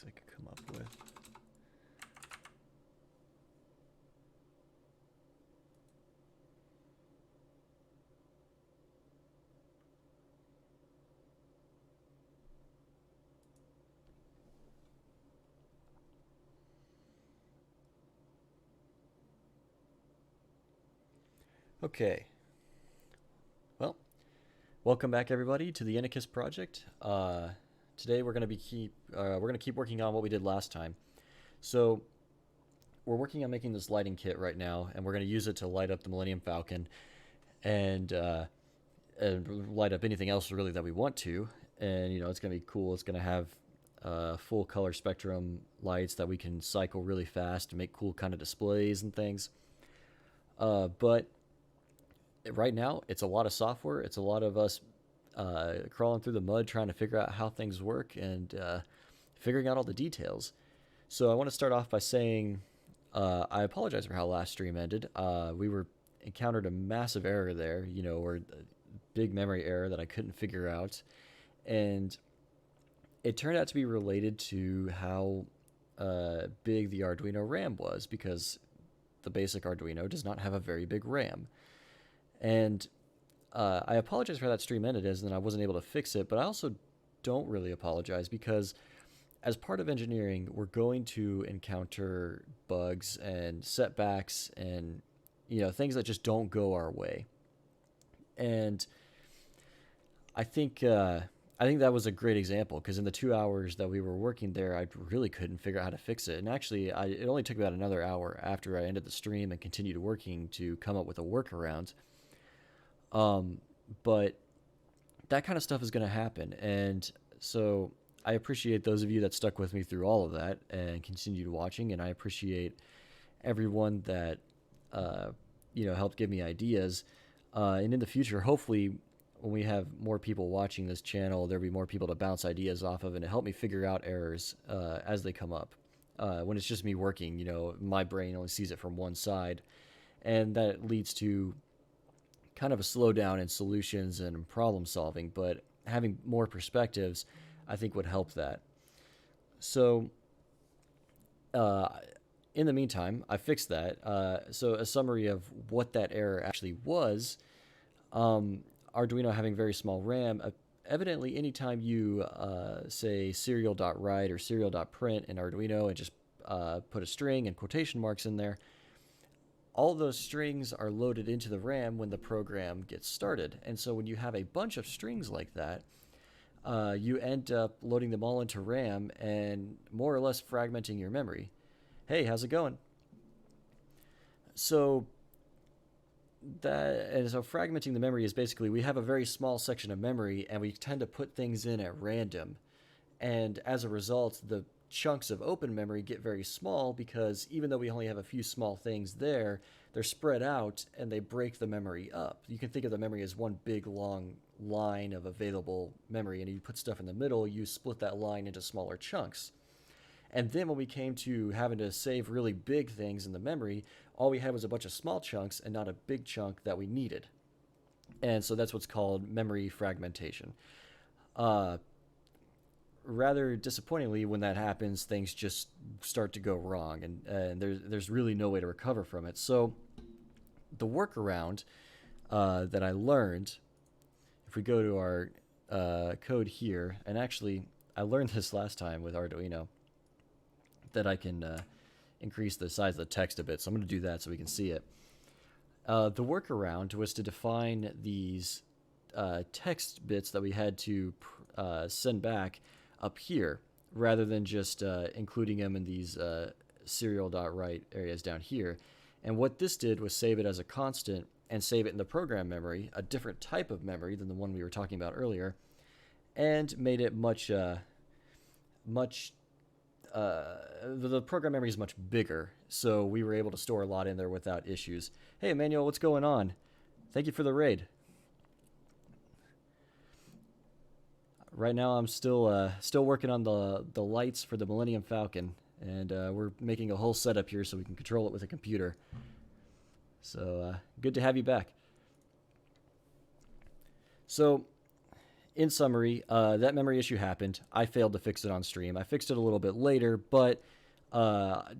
things I could come up with. Okay. Well, welcome back everybody to the Inicus project. Today we're gonna keep working on what we did last time. So we're working on making this lighting kit right now, and we're gonna use it to light up the Millennium Falcon and light up anything else really that we want to. And it's gonna be cool. It's gonna have full color spectrum lights that we can cycle really fast to make cool kind of displays and things. But right now it's a lot of software. It's a lot of us crawling through the mud trying to figure out how things work and figuring out all the details. So I want to start off by saying I apologize for how last stream ended. We were encountered a massive error there, or a big memory error that I couldn't figure out, and it turned out to be related to how big the Arduino RAM was, because the basic Arduino does not have a very big RAM. And I apologize for how that stream ended, as then I wasn't able to fix it, but I also don't really apologize because as part of engineering, we're going to encounter bugs and setbacks and things that just don't go our way. And I think that was a great example, because in the 2 hours that we were working there, I really couldn't figure out how to fix it. And actually, it only took about another hour after I ended the stream and continued working to come up with a workaround. But that kind of stuff is going to happen. And so I appreciate those of you that stuck with me through all of that and continued watching. And I appreciate everyone that, helped give me ideas. And in the future, hopefully, when we have more people watching this channel, there'll be more people to bounce ideas off of and to help me figure out errors as they come up. When it's just me working, my brain only sees it from one side. And that leads to kind of a slowdown in solutions and problem solving, but having more perspectives, I think, would help that. So, in the meantime, I fixed that. So, a summary of what that error actually was: Arduino having very small RAM. Evidently, anytime you say serial.write or serial.print in Arduino and just put a string and quotation marks in there, all those strings are loaded into the RAM when the program gets started. And so when you have a bunch of strings like that, you end up loading them all into RAM and more or less fragmenting your memory. Hey, how's it going? So fragmenting the memory is basically, we have a very small section of memory and we tend to put things in at random. And as a result, the chunks of open memory get very small, because even though we only have a few small things there, they're spread out and they break the memory up. You can think of the memory as one big long line of available memory, and you put stuff in the middle, you split that line into smaller chunks. And then when we came to having to save really big things in the memory, all we had was a bunch of small chunks and not a big chunk that we needed. And so that's what's called memory fragmentation. Rather disappointingly, when that happens, things just start to go wrong, and there's really no way to recover from it. So the workaround that I learned, if we go to our code here, and actually I learned this last time with Arduino, that I can increase the size of the text a bit. So I'm going to do that so we can see it. The workaround was to define these text bits that we had to send back up here, rather than just including them in these serial.write areas down here. And what this did was save it as a constant and save it in the program memory, a different type of memory than the one we were talking about earlier, and made it the program memory is much bigger, so we were able to store a lot in there without issues. Hey, Emmanuel, what's going on? Thank you for the raid. Right now, I'm still working on the lights for the Millennium Falcon, and we're making a whole setup here so we can control it with a computer. So good to have you back. So in summary, that memory issue happened. I failed to fix it on stream. I fixed it a little bit later, but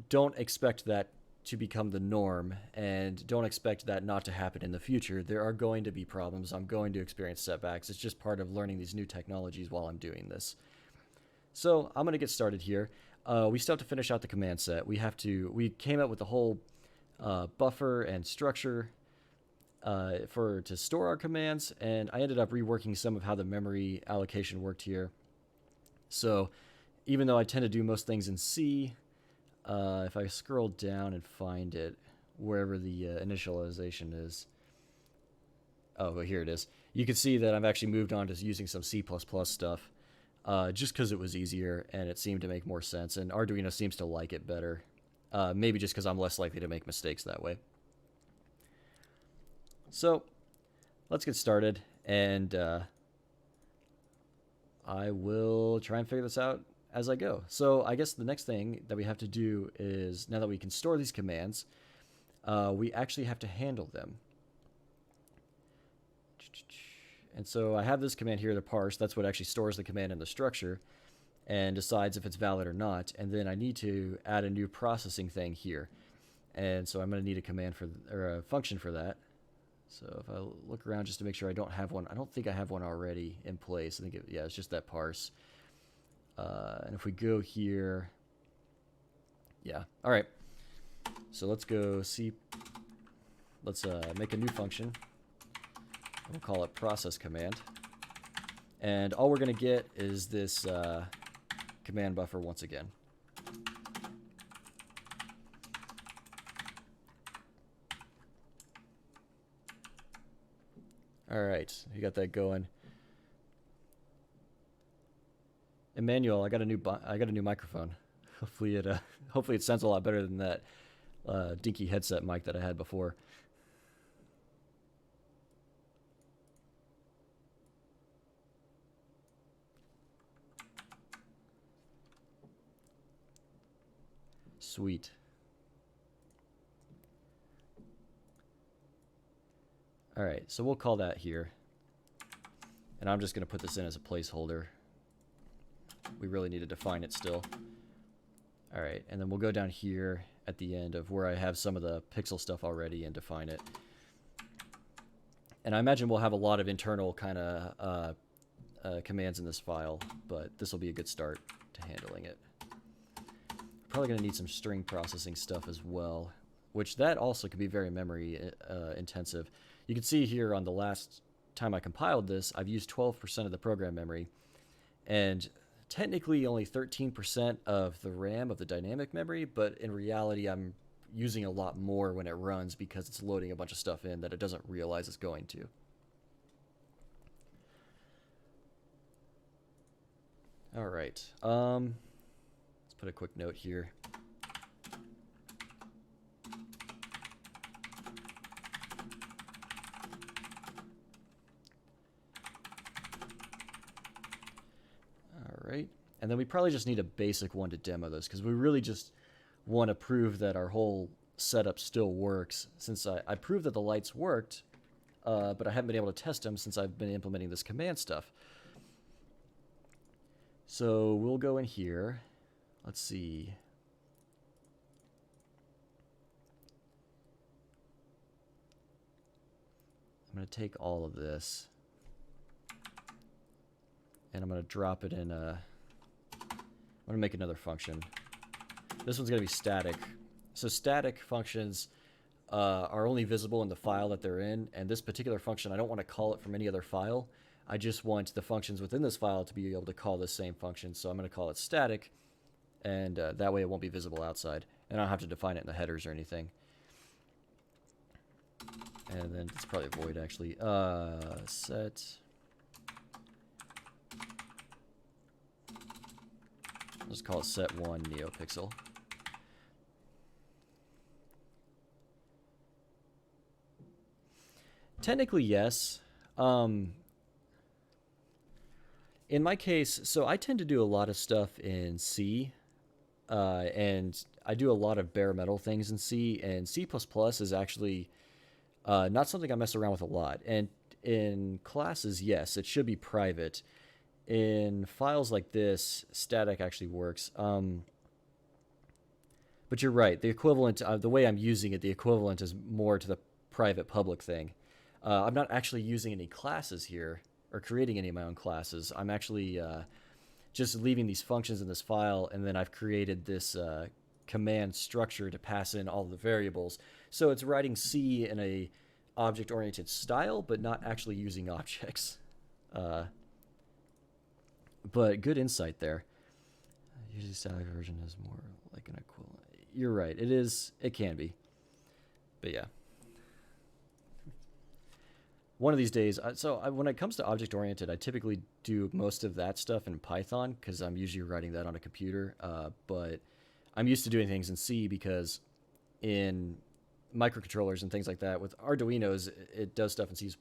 don't expect that to become the norm, and don't expect that not to happen in the future. There are going to be problems. I'm going to experience setbacks. It's just part of learning these new technologies while I'm doing this. So I'm going to get started here. We still have to finish out the command set. We came up with the whole buffer and structure to store our commands, and I ended up reworking some of how the memory allocation worked here. So even though I tend to do most things in C, if I scroll down and find it wherever the initialization is, oh, well, here it is. You can see that I've actually moved on to using some C++ stuff, just because it was easier and it seemed to make more sense, and Arduino seems to like it better. Maybe just because I'm less likely to make mistakes that way. So let's get started, and I will try and figure this out as I go. So I guess the next thing that we have to do is, now that we can store these commands, we actually have to handle them. And so I have this command here, the parse. That's what actually stores the command in the structure and decides if it's valid or not. And then I need to add a new processing thing here. And so I'm going to need a command or a function for that. So if I look around just to make sure I don't have one, I don't think I have one already in place. I think, yeah, it's just that parse. And if we go here, yeah, all right. So let's go see, let's make a new function. We'll call it process command. And all we're going to get is this command buffer once again. All right, you got that going. Emmanuel, I got a new microphone. Hopefully it sounds a lot better than that dinky headset mic that I had before. Sweet. All right, so we'll call that here. And I'm just going to put this in as a placeholder. We really need to define it still. All right, and then we'll go down here at the end of where I have some of the pixel stuff already and define it. And I imagine we'll have a lot of internal kind of commands in this file, but this will be a good start to handling it. Probably going to need some string processing stuff as well, which that also could be very memory intensive. You can see here on the last time I compiled this, I've used 12% of the program memory, and technically only 13% of the RAM of the dynamic memory, but in reality I'm using a lot more when it runs because it's loading a bunch of stuff in that it doesn't realize it's going to. All right, let's put a quick note here. Right? And then we probably just need a basic one to demo this because we really just want to prove that our whole setup still works, since I proved that the lights worked, but I haven't been able to test them since I've been implementing this command stuff. So we'll go in here. Let's see. I'm going to take all of this and I'm going to drop it in I'm going to make another function. This one's going to be static. So static functions are only visible in the file that they're in, and this particular function, I don't want to call it from any other file. I just want the functions within this file to be able to call this same function, so I'm going to call it static, and that way it won't be visible outside. And I don't have to define it in the headers or anything. And then it's probably a void, actually. Set... Let's call it set1 neopixel. Technically, yes. In my case, so I tend to do a lot of stuff in C, and I do a lot of bare metal things in C, and C++ is actually not something I mess around with a lot. And In classes, yes, it should be private. In files like this, static actually works. But you're right. The equivalent, the way I'm using it, the equivalent is more to the private public thing. I'm not actually using any classes here or creating any of my own classes. I'm actually just leaving these functions in this file, and then I've created this command structure to pass in all the variables. So it's writing C in a object-oriented style, but not actually using objects. But good insight there. Usually static version is more like an equivalent. You're right. It is. It can be. But yeah. One of these days, when it comes to object-oriented, I typically do most of that stuff in Python because I'm usually writing that on a computer. But I'm used to doing things in C because in microcontrollers and things like that, with Arduinos, it does stuff in C++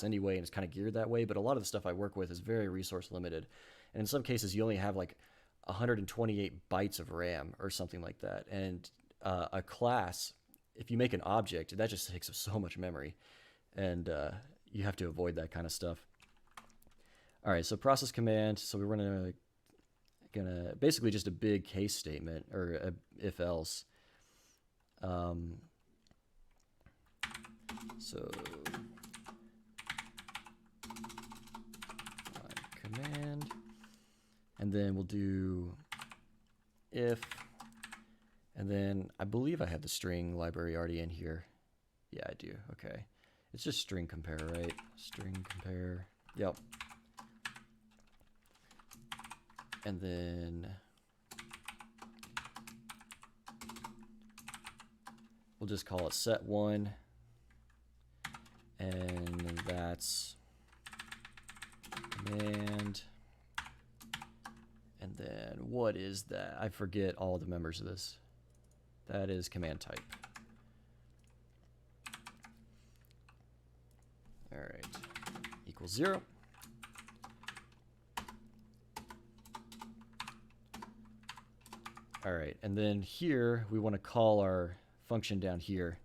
anyway, and it's kind of geared that way. But a lot of the stuff I work with is very resource limited. And in some cases, you only have like 128 bytes of RAM or something like that. And a class, if you make an object, that just takes up so much memory. And you have to avoid that kind of stuff. All right, so process command. So we're gonna basically just a big case statement or a if else. So command, and then we'll do if, and then I believe I have the string library already in here. Yeah, I do. Okay. It's just string compare, right? String compare. Yep. And then we'll just call it set1. And that's command. And then what is that? I forget all the members of this. That is command type. All right, equals 0. All right, and then here we want to call our function down here.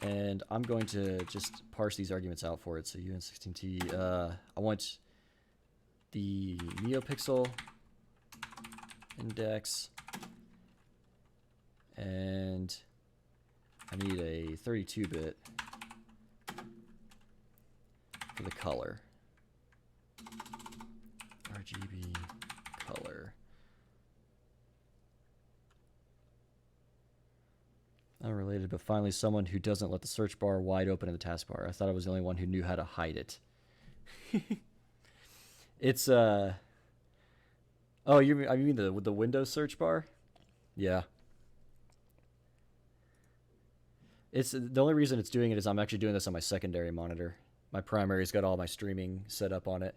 And I'm going to just parse these arguments out for it. So UN16T, I want the NeoPixel index, and I need a 32-bit for the color. RGB color. Unrelated, but finally someone who doesn't let the search bar wide open in the taskbar. I thought I was the only one who knew how to hide it. It's oh, I mean the Windows search bar? Yeah. It's the only reason it's doing it is I'm actually doing this on my secondary monitor. My primary's got all my streaming set up on it.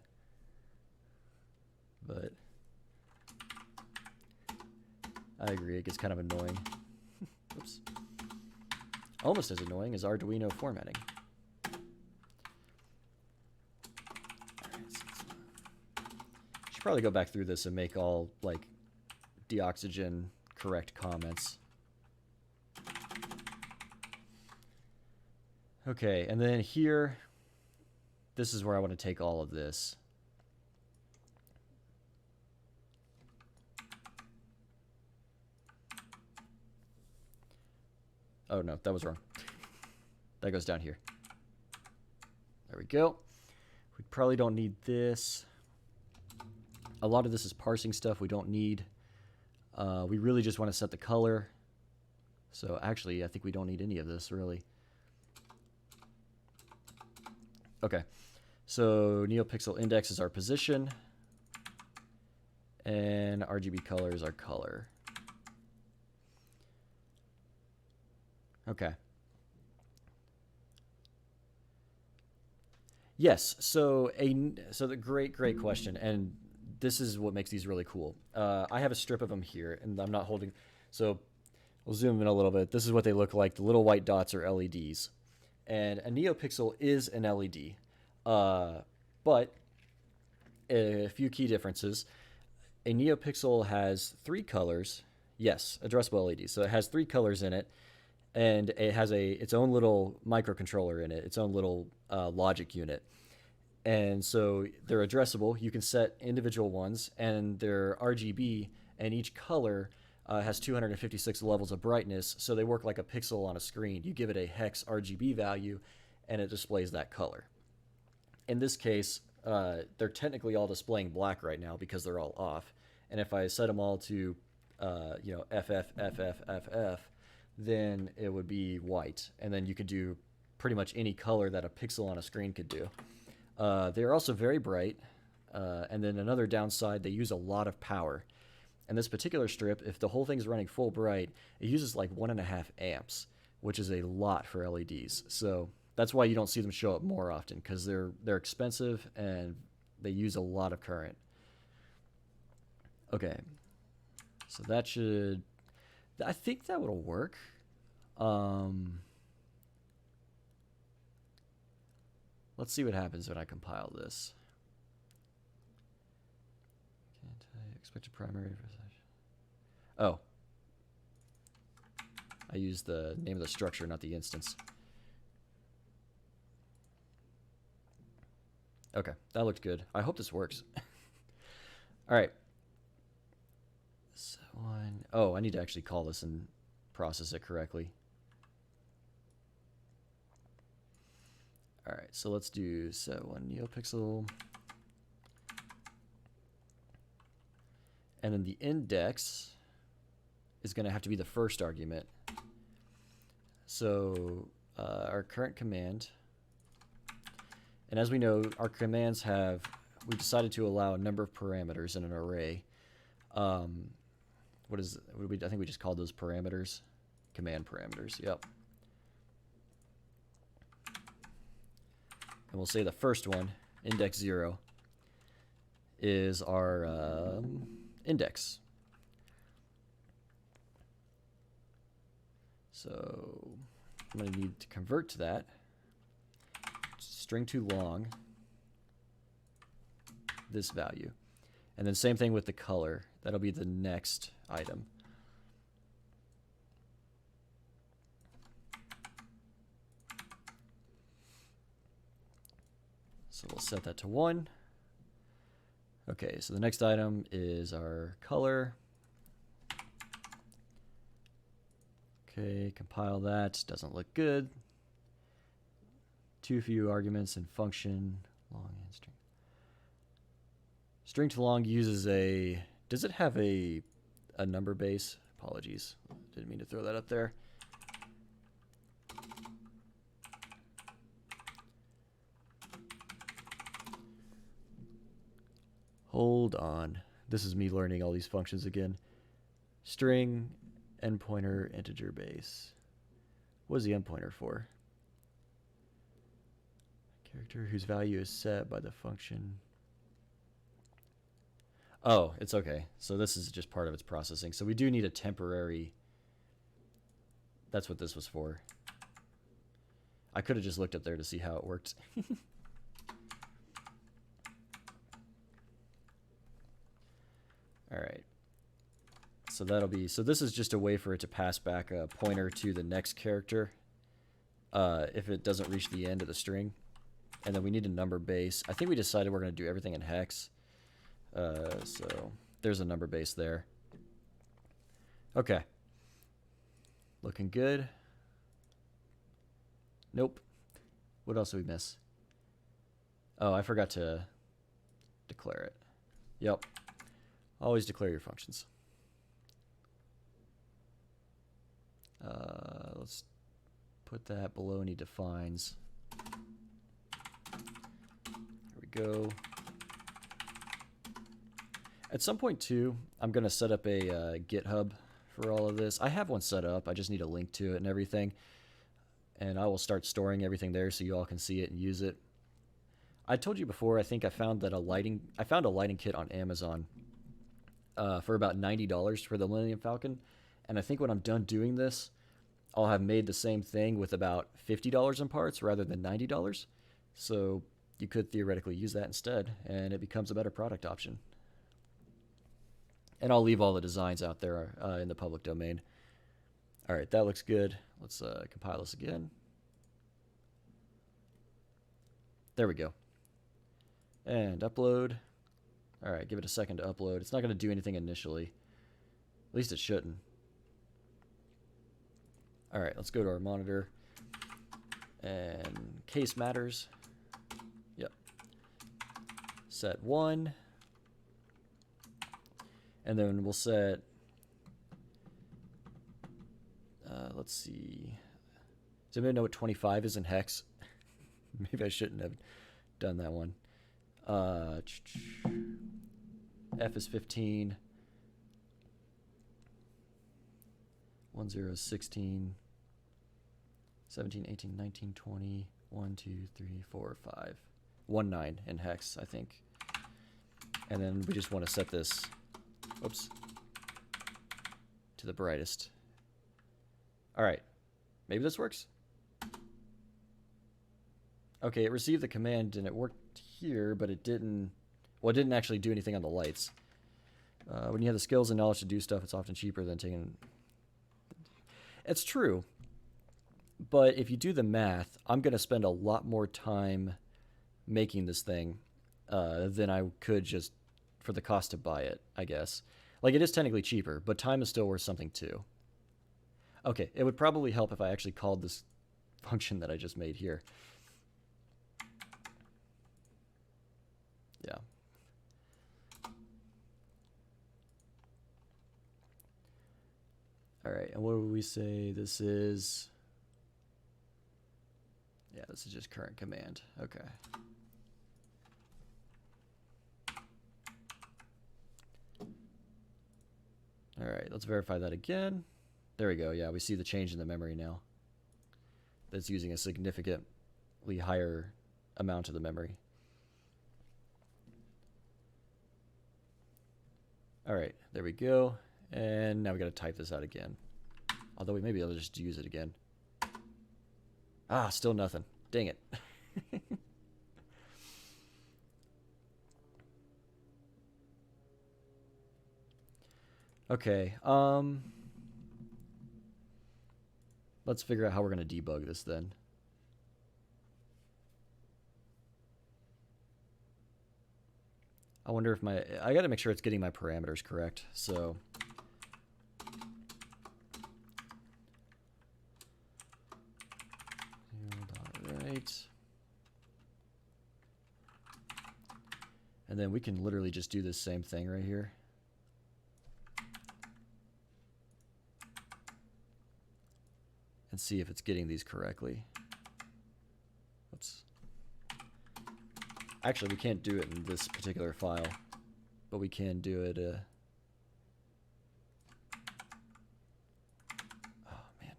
But I agree, it gets kind of annoying. Oops. Almost as annoying as Arduino formatting. Should probably go back through this and make all like deoxygen correct comments. Okay, and then here, this is where I want to take all of this. Oh no, that was wrong. That goes down here. There we go. We probably don't need this. A lot of this is parsing stuff we don't need. We really just want to set the color. So actually, I think we don't need any of this, really. Okay, so NeoPixel index is our position, and RGB color is our color. Okay. Yes, so the great question, and this is what makes these really cool. I have a strip of them here, and I'm not holding, so we'll zoom in a little bit. This is what they look like. The little white dots are LEDs. And a NeoPixel is an LED, but a few key differences. A NeoPixel has 3 colors. Yes, addressable LEDs. So it has 3 colors in it, and it has its own little microcontroller in it, its own little logic unit. And so they're addressable. You can set individual ones, and they're RGB, and each color has 256 levels of brightness, so they work like a pixel on a screen. You give it a hex RGB value, and it displays that color. In this case, they're technically all displaying black right now because they're all off. And if I set them all to, FF, then it would be white. And then you could do pretty much any color that a pixel on a screen could do. They're also very bright. And then another downside, they use a lot of power. And this particular strip, if the whole thing's running full bright, it uses like 1.5 amps, which is a lot for LEDs. So that's why you don't see them show up more often, because they're expensive and they use a lot of current. Okay, so that should, I think that will work. Let's see what happens when I compile this. Can't I expect a primary? Oh, I used the name of the structure, not the instance. Okay, that looked good. I hope this works. All right. So one. Oh, I need to actually call this and process it correctly. All right, so let's do set one neopixel. And then the index is going to have to be the first argument. So our current command, and as we know, our commands have, we decided to allow a number of parameters in an array. I think we just called those parameters, command parameters, yep. And we'll say the first one, index 0, is our index. So I'm going to need to convert to that. String too long, this value. And then same thing with the color. That'll be the next item. So we'll set that to 1. Okay, so the next item is our color. Okay, compile that. Doesn't look good. Too few arguments in function. Long and string. String to long uses a... Does it have a number base? Apologies. Didn't mean to throw that up there. Hold on. This is me learning all these functions again. String, endpointer, integer base. What is the endpointer for? Character whose value is set by the function. Oh, it's okay. So this is just part of its processing. So we do need a temporary. That's what this was for. I could have just looked up there to see how it worked. All right. So that'll be, so this is just a way for it to pass back a pointer to the next character if it doesn't reach the end of the string. And then we need a number base. I think we decided we're going to do everything in hex. So there's a number base there. Okay. Looking good. Nope. What else did we miss? Oh, I forgot to declare it. Yep. Always declare your functions. Let's put that below any defines. There we go. At some point too, I'm going to set up a GitHub for all of this. I have one set up. I just need a link to it and everything. And I will start storing everything there so you all can see it and use it. I told you before, I think I found a lighting kit on Amazon for about $90 for the Millennium Falcon. And I think when I'm done doing this, I'll have made the same thing with about $50 in parts rather than $90. So you could theoretically use that instead, and it becomes a better product option. And I'll leave all the designs out there in the public domain. All right, that looks good. Let's compile this again. There we go. And upload. All right, give it a second to upload. It's not going to do anything initially. At least it shouldn't. All right, let's go to our monitor. And case matters. Yep. Set 1. And then we'll set, let's see. Does anybody know what 25 is in hex? Maybe I shouldn't have done that one. F is 15. 1, 0, 16. 17, 18, 19, 20. 1, 2, 3, 4, 5. 1, 9 in hex, I think. And then we just want to set this, oops, to the brightest. All right, maybe this works. Okay, it received the command and it worked here, but it didn't, well, it didn't actually do anything on the lights. When you have the skills and knowledge to do stuff, it's often cheaper than taking... It's true, but if you do the math, I'm going to spend a lot more time making this thing than I could just for the cost to buy it, I guess. Like, it is technically cheaper, but time is still worth something too. Okay, it would probably help if I actually called this function that I just made here. Yeah. All right, and what would we say this is? Yeah, this is just current command. Okay. All right, let's verify that again. There we go. Yeah, we see the change in the memory now. That's using a significantly higher amount of the memory. All right, there we go. And now we got to type this out again. Although we may be able to just use it again. Ah, still nothing. Dang it. Okay, let's figure out how we're going to debug this then. I wonder if I got to make sure it's getting my parameters correct. So right. And then we can literally just do this same thing right here. And see if it's getting these correctly. Oops. Actually, we can't do it in this particular file, but we can do it. Oh, man.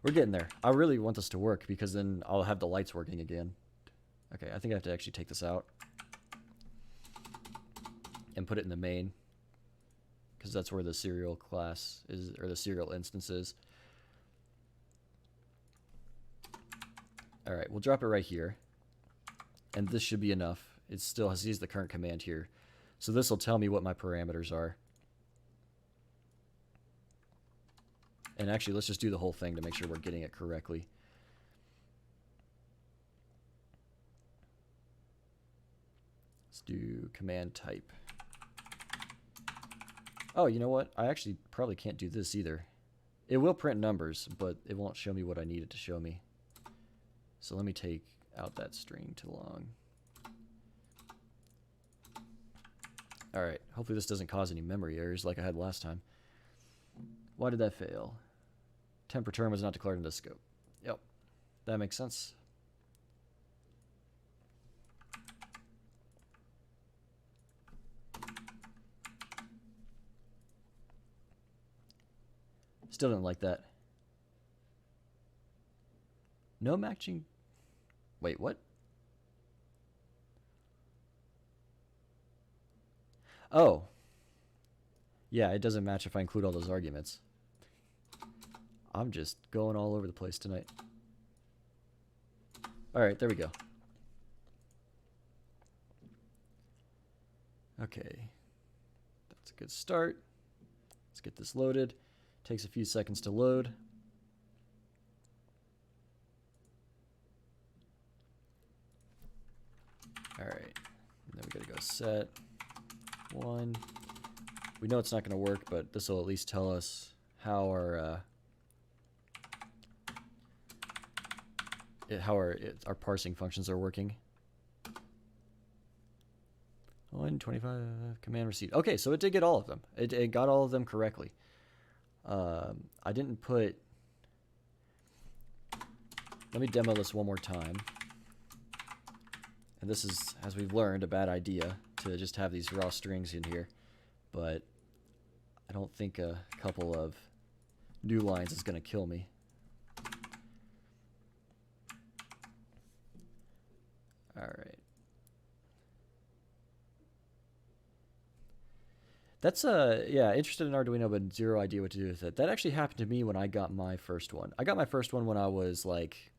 We're getting there. I really want this to work because then I'll have the lights working again. Okay, I think I have to actually take this out and put it in the main because that's where the serial class is, or the serial instance is. All right, we'll drop it right here. And this should be enough. It still sees the current command here. So this will tell me what my parameters are. And actually, let's just do the whole thing to make sure we're getting it correctly. Let's do command type. Oh, you know what? I actually probably can't do this either. It will print numbers, but it won't show me what I need it to show me. So let me take out that string too long. All right, hopefully this doesn't cause any memory errors like I had last time. Why did that fail? Temp return was not declared in the scope. Yep, that makes sense. Still didn't like that. No matching. Wait, what? Oh. Yeah, it doesn't match if I include all those arguments. I'm just going all over the place tonight. All right, there we go. Okay. That's a good start. Let's get this loaded. Takes a few seconds to load. All right, and then we gotta go set 1. We know it's not gonna work, but this will at least tell us how our parsing functions are working. 125 command received. Okay, so it did get all of them. It got all of them correctly. I didn't put. Let me demo this one more time. And this is, as we've learned, a bad idea to just have these raw strings in here. But I don't think a couple of new lines is going to kill me. All right. That's yeah, interested in Arduino, but zero idea what to do with it. That actually happened to me when I got my first one. I got my first one when I was like,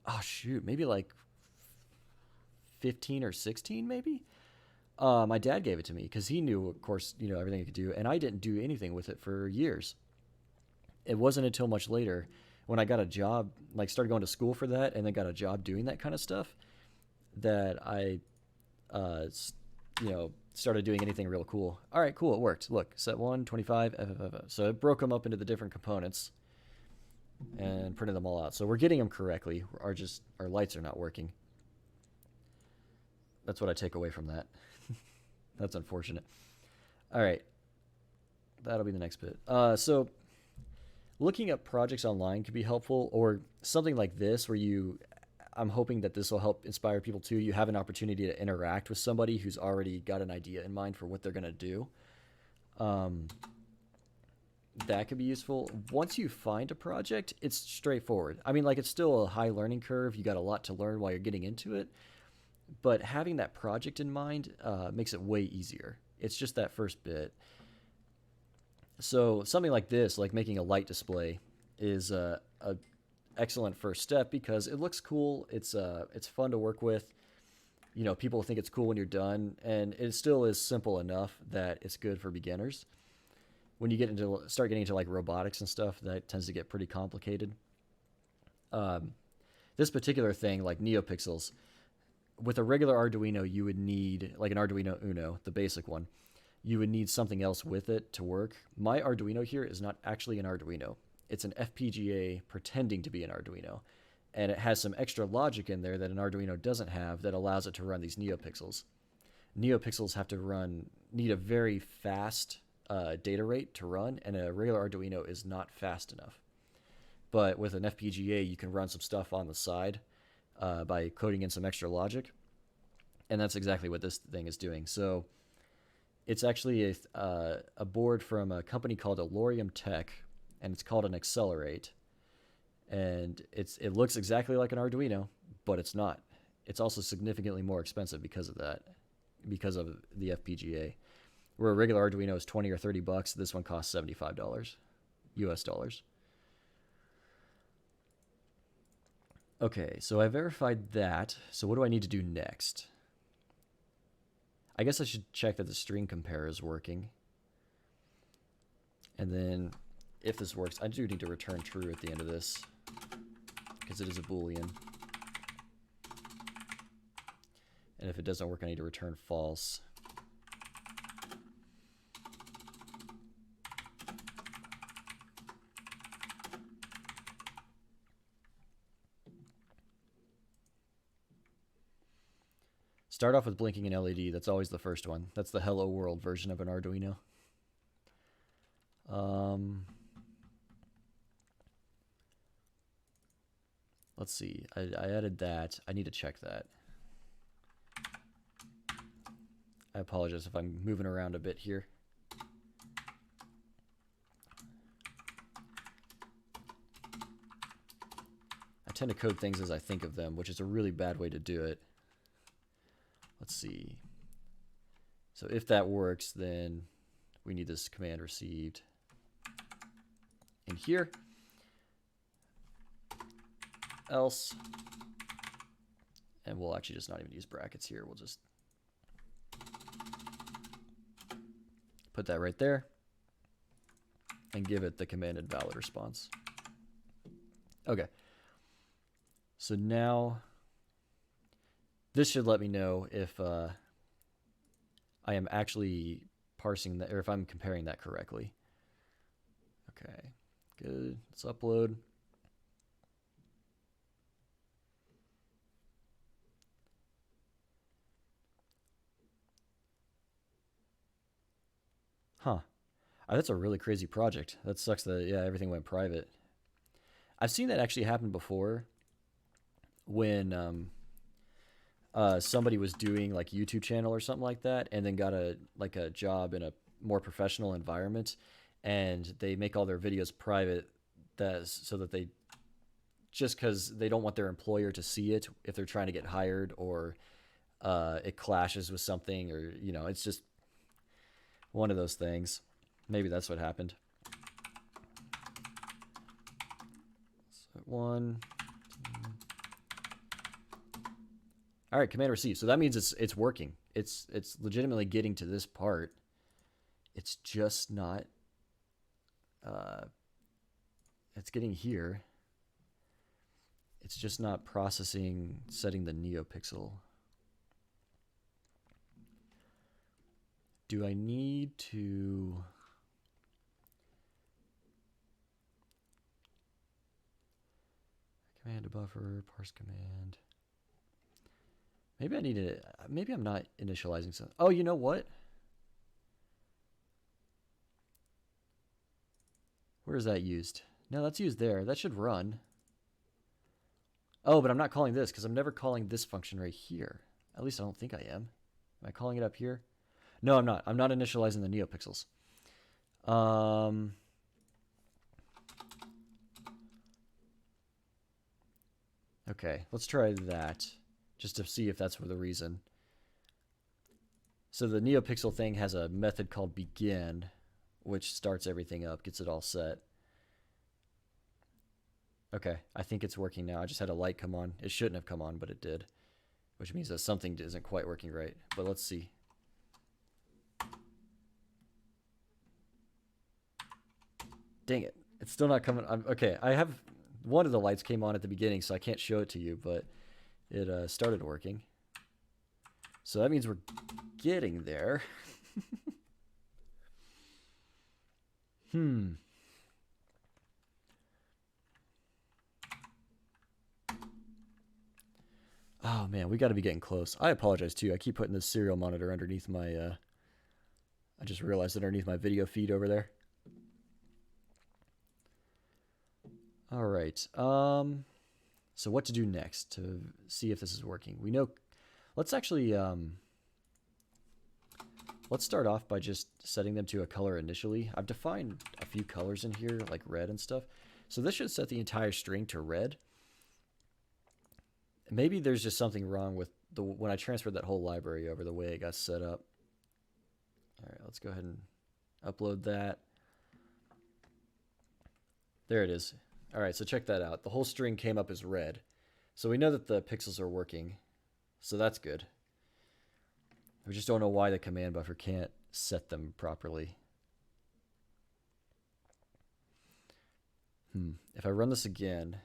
oh shoot, maybe like 15 or 16 maybe. My dad gave it to me because he knew, of course, you know, everything it could do, and I didn't do anything with it for years. It wasn't until much later when I got a job, like started going to school for that, and then got a job doing that kind of stuff, that I, you know, started doing anything real cool. All right, cool, it worked. Look, set 1, 25, so it broke them up into the different components and printed them all out. So we're getting them correctly. Our lights are not working. That's what I take away from that. That's unfortunate. All right, that'll be the next bit. So looking up projects online could be helpful, or something like this where I'm hoping that this will help inspire people too. You have an opportunity to interact with somebody who's already got an idea in mind for what they're going to do. That could be useful. Once you find a project, it's straightforward. I mean, like, it's still a high learning curve. You got a lot to learn while you're getting into it. But having that project in mind makes it way easier. It's just that first bit. So something like this, like making a light display, is a excellent first step because it looks cool. It's fun to work with. You know, people think it's cool when you're done, and it still is simple enough that it's good for beginners. When you start getting into like robotics and stuff, that tends to get pretty complicated. This particular thing, like NeoPixels, with a regular Arduino, you would need, like an Arduino Uno, the basic one, you would need something else with it to work. My Arduino here is not actually an Arduino. It's an FPGA pretending to be an Arduino. And it has some extra logic in there that an Arduino doesn't have that allows it to run these NeoPixels. NeoPixels need a very fast data rate to run, and a regular Arduino is not fast enough. But with an FPGA, you can run some stuff on the side by coding in some extra logic. And that's exactly what this thing is doing. So it's actually a board from a company called Alorium Tech, and it's called an Accelerate. And it looks exactly like an Arduino, but it's not. It's also significantly more expensive because of that, because of the FPGA. Where a regular Arduino is 20 or 30 bucks, this one costs $75 US dollars. Okay, so I verified that. So what do I need to do next? I guess I should check that the string compare is working. And then if this works, I do need to return true at the end of this because it is a Boolean. And if it doesn't work, I need to return false. Start off with blinking an LED. That's always the first one. That's the Hello World version of an Arduino. Let's see. I added that. I need to check that. I apologize if I'm moving around a bit here. I tend to code things as I think of them, which is a really bad way to do it. Let's see. So if that works, then we need this command received in here. Else, and we'll actually just not even use brackets here. We'll just put that right there. and give it the command invalid response. Okay. So now this should let me know if I am actually parsing that, or if I'm comparing that correctly. Okay, good. Let's upload. Huh. That's a really crazy project. That sucks that, yeah, everything went private. I've seen that actually happen before when somebody was doing like YouTube channel or something like that, and then got a job in a more professional environment, and they make all their videos private, so that they, just because they don't want their employer to see it if they're trying to get hired, or it clashes with something, or it's just one of those things. Maybe that's what happened. So 1, 2. All right, command received. So that means it's working. It's legitimately getting to this part. It's just not. It's getting here. It's just not processing setting the NeoPixel. Do I need to? Command to buffer, parse command. Maybe I need to. Maybe I'm not initializing something. Oh, you know what? Where is that used? No, that's used there. That should run. Oh, but I'm not calling this because I'm never calling this function right here. At least I don't think I am. Am I calling it up here? No, I'm not. I'm not initializing the NeoPixels. Okay, let's try that just to see if that's for the reason. So the NeoPixel thing has a method called begin, which starts everything up, gets it all set. Okay, I think it's working now. I just had a light come on. It shouldn't have come on, but it did, which means that something isn't quite working right. But let's see. Dang it. It's still not coming. Okay, I have one of the lights came on at the beginning, so I can't show it to you, but it started working. So that means we're getting there. Oh man, we got to be getting close. I apologize too. I keep putting this serial monitor underneath my I just realized underneath my video feed over there. All right. So what to do next to see if this is working? We know. Let's actually let's start off by just setting them to a color initially. I've defined a few colors in here, like red and stuff. So this should set the entire string to red. Maybe there's just something wrong with when I transferred that whole library over, the way it got set up. All right, let's go ahead and upload that. There it is. All right, so check that out. The whole string came up as red. So we know that the pixels are working. So that's good. We just don't know why the command buffer can't set them properly. If I run this again,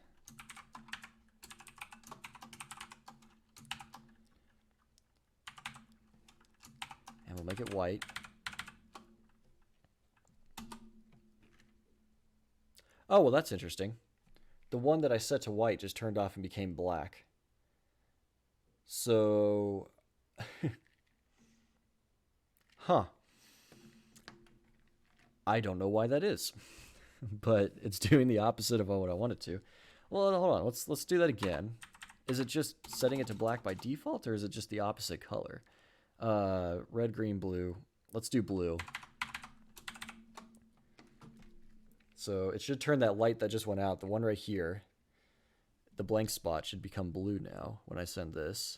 and we'll make it white. Oh, well, that's interesting. The one that I set to white just turned off and became black. So, huh. I don't know why that is, but it's doing the opposite of what I want it to. Well, hold on. Let's do that again. Is it just setting it to black by default, or is it just the opposite color? Red, green, blue. Let's do blue. So it should turn that light that just went out, the one right here, the blank spot should become blue now when I send this.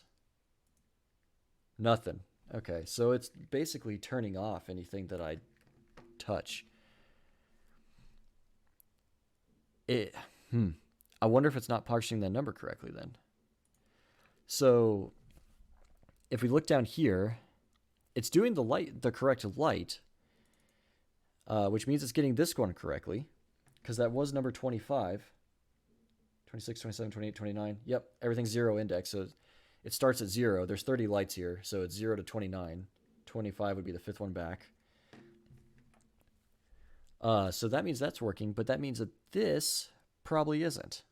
Nothing. Okay, so it's basically turning off anything that I touch. I wonder if it's not parsing that number correctly then. So if we look down here, it's doing the correct light. which means it's getting this one correctly, because that was number 25. 26, 27, 28, 29. Yep, everything's 0 index, so it starts at 0. There's 30 lights here, so it's 0 to 29. 25 would be the 5th one back. So that means that's working, but that means that this probably isn't.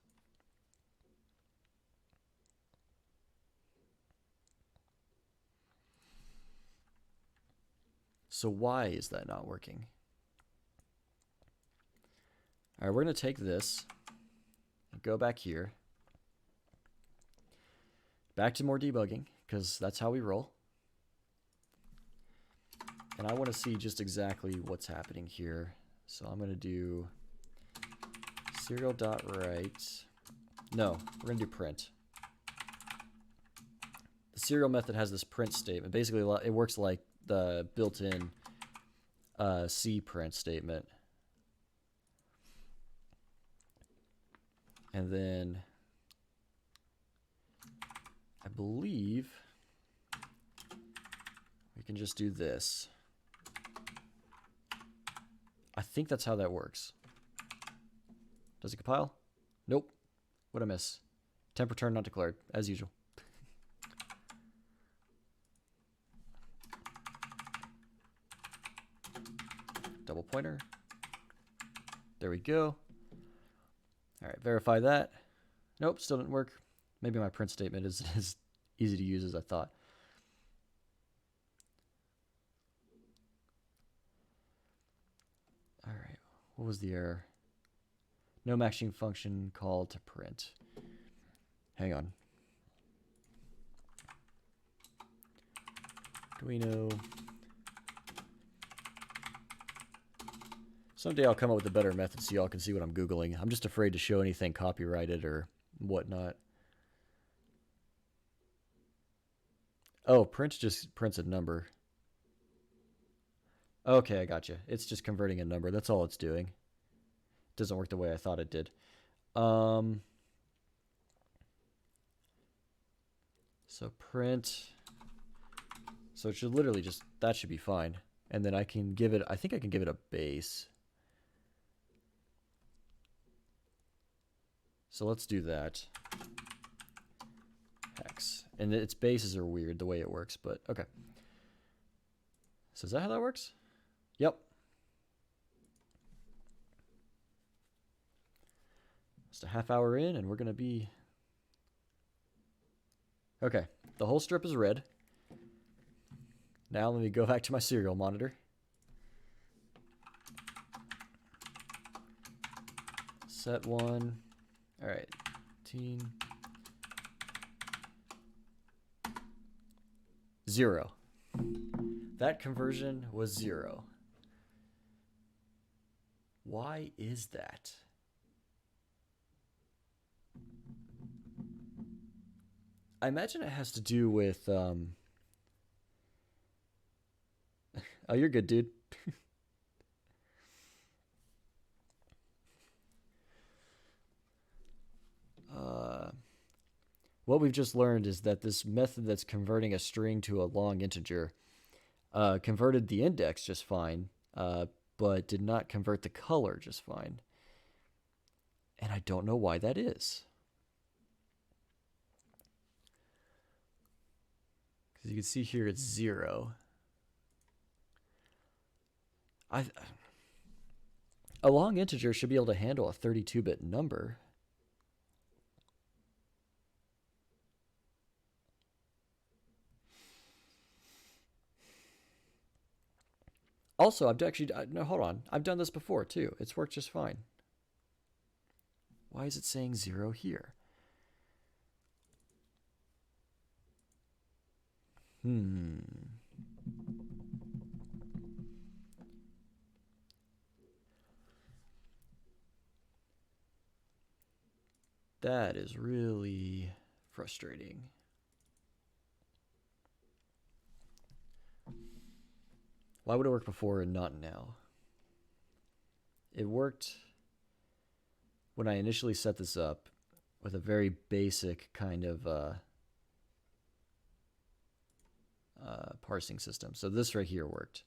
So why is that not working? All right, we're going to take this and go back here. Back to more debugging, because that's how we roll. And I want to see just exactly what's happening here. So I'm going to do serial.write. No, we're going to do print. The serial method has this print statement. Basically, it works like the built-in C print statement. And then I believe we can just do this. I think that's how that works. Does it compile? Nope. What'd I miss? Temp return not declared, as usual. Double pointer. There we go. All right, verify that. Nope, still didn't work. Maybe my print statement is as easy to use as I thought. All right, what was the error? No matching function called to print. Hang on. Arduino. Someday I'll come up with a better method so y'all can see what I'm Googling. I'm just afraid to show anything copyrighted or whatnot. Oh, print just prints a number. Okay, I gotcha. It's just converting a number. That's all it's doing. It doesn't work the way I thought it did. So print. So it should literally just, that should be fine. And then I can give it, I think I can give it a base. So let's do that. Hex. And its bases are weird the way it works, but okay. So is that how that works? Yep. Just a half hour in and we're going to be... Okay, the whole strip is red. Now let me go back to my serial monitor. Set 1. All right, 0. That conversion was 0. Why is that? I imagine it has to do with... Oh, you're good, dude. What we've just learned is that this method that's converting a string to a long integer converted the index just fine, but did not convert the color just fine. And I don't know why that is. Because you can see here it's 0. A long integer should be able to handle a 32-bit number. Also, no, hold on. I've done this before too. It's worked just fine. Why is it saying 0 here? That is really frustrating. Why would it work before and not now? It worked when I initially set this up with a very basic kind of parsing system. So this right here worked.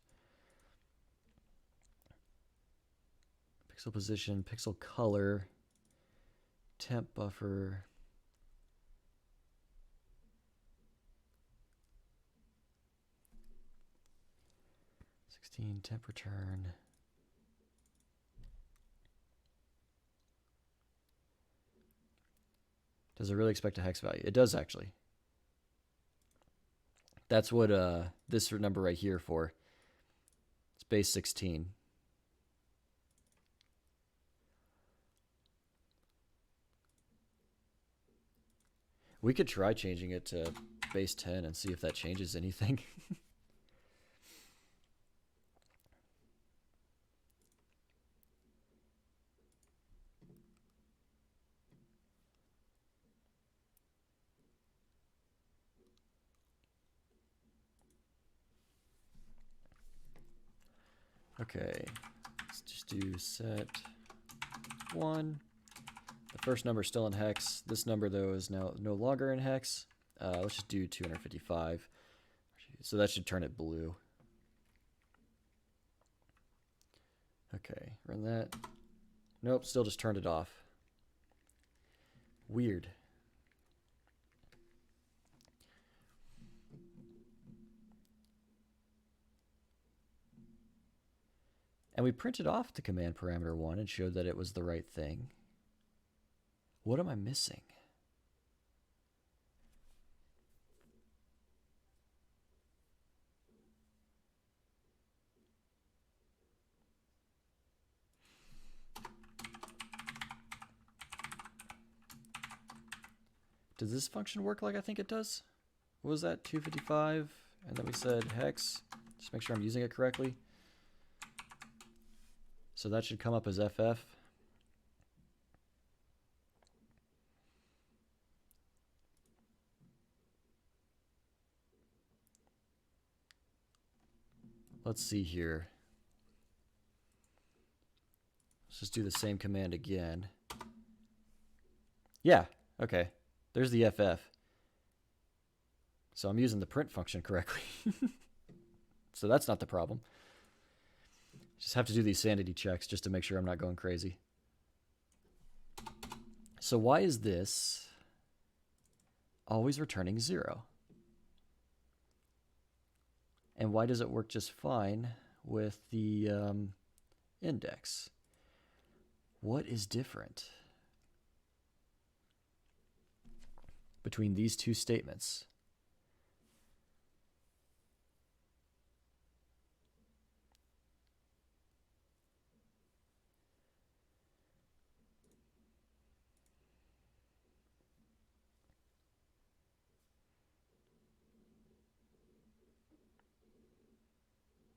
Pixel position, pixel color, temp buffer. 16 temp return. Does it really expect a hex value? It does actually. That's what this number right here for. It's base 16. We could try changing it to base 10 and see if that changes anything. Okay, let's just do set 1. The first number is still in hex. This number, though, is now no longer in hex. Let's just do 255. So that should turn it blue. Okay, run that. Nope, still just turned it off. Weird. And we printed off the command parameter 1 and showed that it was the right thing. What am I missing? Does this function work like I think it does? What was that, 255? And then we said hex. Just make sure I'm using it correctly. So that should come up as FF. Let's see here. Let's just do the same command again. Yeah, okay. There's the FF. So I'm using the print function correctly. So that's not the problem. Just have to do these sanity checks just to make sure I'm not going crazy. So why is this always returning 0? And why does it work just fine with the index? What is different between these two statements?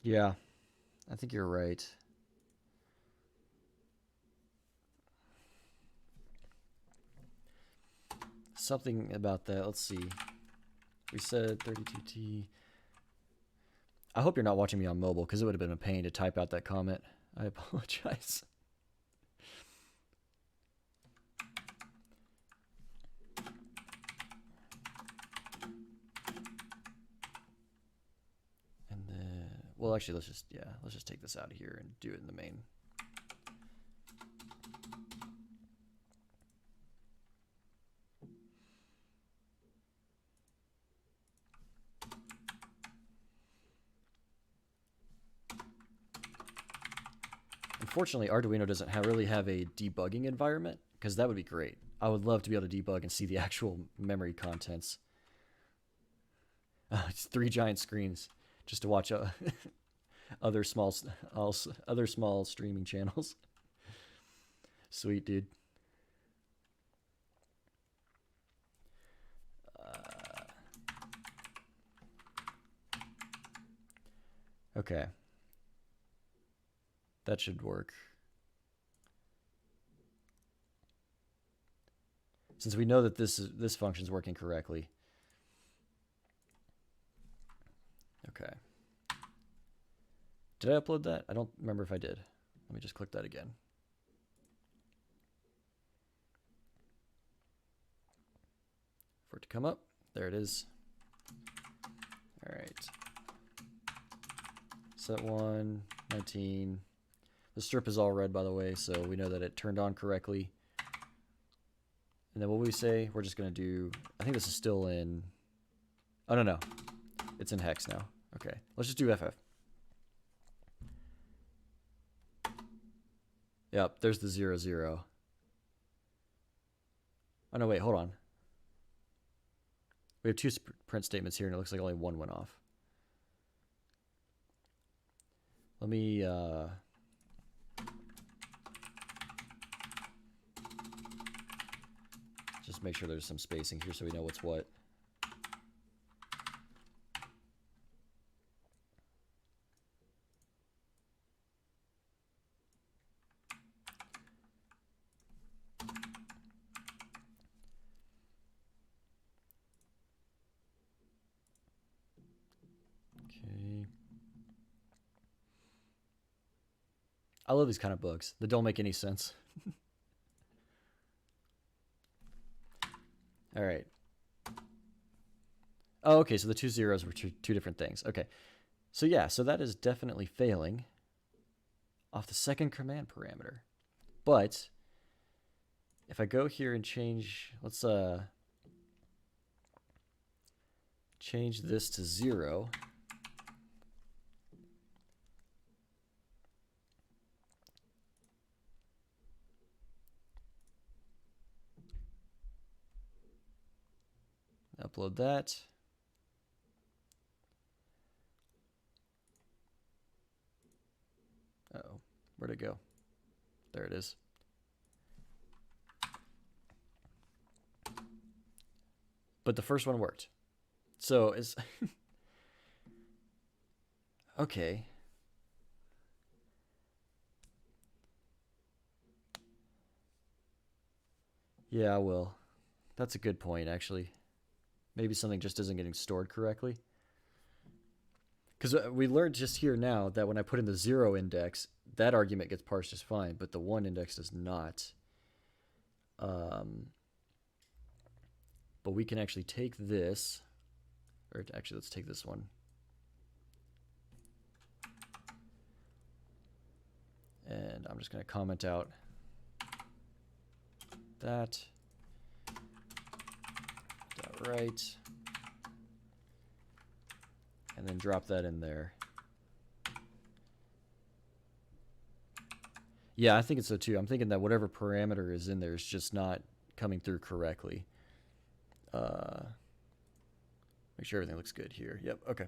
Yeah, I think you're right. Something about that. Let's see. We said 32T. I hope you're not watching me on mobile because it would have been a pain to type out that comment. I apologize. And then, well, actually, let's just take this out of here and do it in the main. Unfortunately, Arduino doesn't really have a debugging environment, because that would be great. I would love to be able to debug and see the actual memory contents. It's 3 giant screens just to watch other small streaming channels. Sweet, dude. Okay. That should work. Since we know that this function's working correctly. Okay. Did I upload that? I don't remember if I did. Let me just click that again. For it to come up. There it is. All right. Set 1, 19. The strip is all red, by the way, so we know that it turned on correctly. And then what we say, we're just going to do, I think this is still in, oh, no. It's in hex now. Okay, let's just do FF. Yep, there's the 0, 0. Oh, no, wait, hold on. We have 2 print statements here, and it looks like only one went off. Let me, just make sure there's some spacing here so we know what's what. Okay. I love these kind of bugs that don't make any sense. All right. Oh, okay, so the 2 zeros were two different things. Okay. So yeah, so that is definitely failing off the second command parameter. But if I go here and change, let's change this to 0. Upload that. Uh-oh, where'd it go? There it is. But the first one worked. So is okay. Yeah, I will. That's a good point, actually. Maybe something just isn't getting stored correctly. Because we learned just here now that when I put in the 0 index, that argument gets parsed just fine, but the 1 index does not. But we can actually take this, or actually let's take this one. And I'm just going to comment out that. Right, and then drop that in there. Yeah, I think it's so too. I'm thinking that whatever parameter is in there is just not coming through correctly. Make sure everything looks good here. Yep, okay.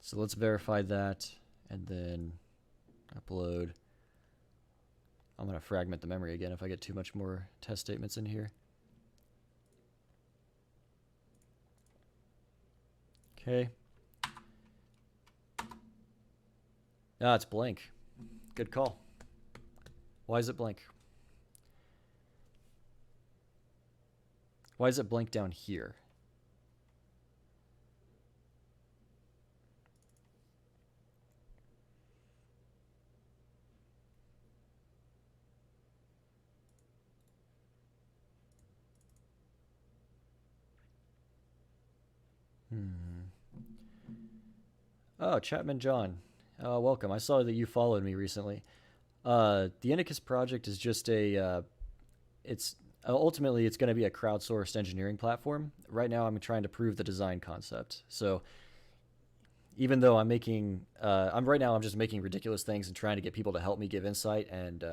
So let's verify that and then upload. I'm going to fragment the memory again if I get too much more test statements in here. Okay. Ah, it's blank. Good call. Why is it blank? Why is it blank down here? Oh, Chapman John. Welcome. I saw that you followed me recently. The Indicus project is just a, ultimately it's going to be a crowdsourced engineering platform. Right now I'm trying to prove the design concept. So even though I'm just making ridiculous things and trying to get people to help me give insight and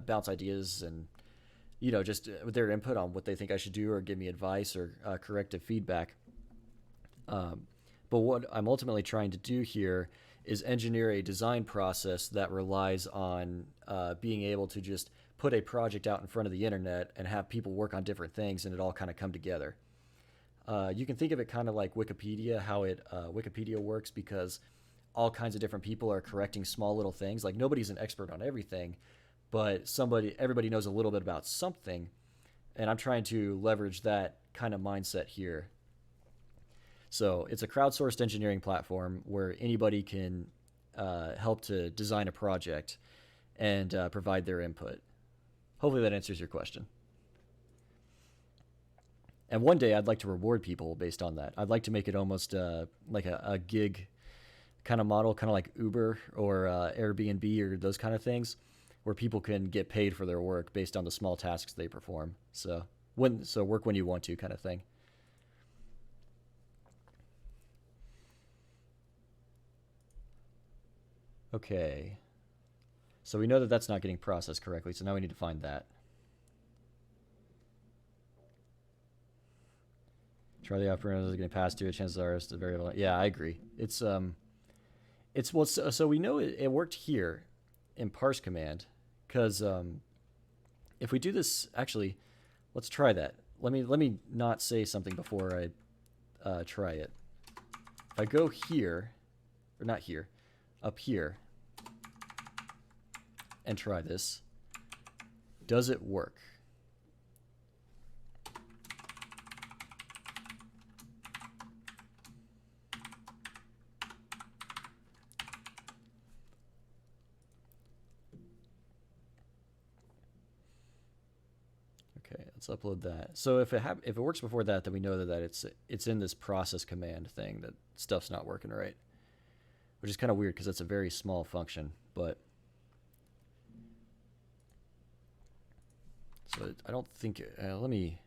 bounce ideas and, just their input on what they think I should do or give me advice or corrective feedback. But what I'm ultimately trying to do here is engineer a design process that relies on being able to just put a project out in front of the internet and have people work on different things and it all kind of come together. You can think of it kind of like Wikipedia, how Wikipedia works, because all kinds of different people are correcting small little things. Like nobody's an expert on everything, but everybody knows a little bit about something. And I'm trying to leverage that kind of mindset here. So it's a crowdsourced engineering platform where anybody can help to design a project and provide their input. Hopefully that answers your question. And one day I'd like to reward people based on that. I'd like to make it almost like a gig kind of model, kind of like Uber or Airbnb or those kind of things, where people can get paid for their work based on the small tasks they perform. So work when you want to kind of thing. Okay. So we know that that's not getting processed correctly, so now we need to find that. Try the operators are getting passed to it. Chances are it's the variable. Yeah, I agree. It's well. So we know it worked here in parse command because if we do this, actually, let's try that. Let me not say something before I try it. If I go here, or not here, up here, and try this, does it work? Okay, let's upload that. So if it works before that, then we know that it's in this process command thing that stuff's not working right, which is kind of weird because it's a very small function. But so I don't think. Let me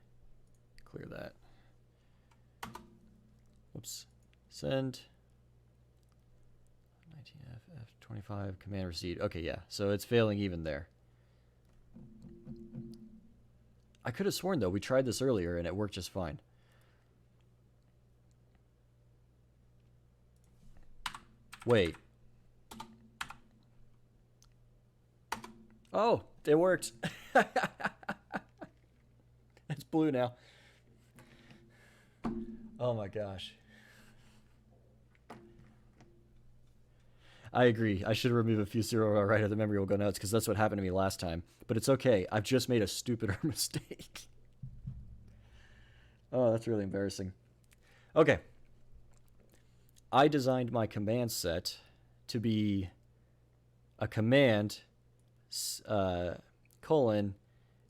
clear that. Oops. Send 19FF25 command received. Okay, yeah. So it's failing even there. I could have sworn, though, we tried this earlier and it worked just fine. Wait. Oh, it worked. It's blue now. Oh my gosh. I agree. I should remove a few serial right or the memory will go nuts because that's what happened to me last time. But it's okay. I've just made a stupider mistake. Oh, that's really embarrassing. Okay. I designed my command set to be a command, colon,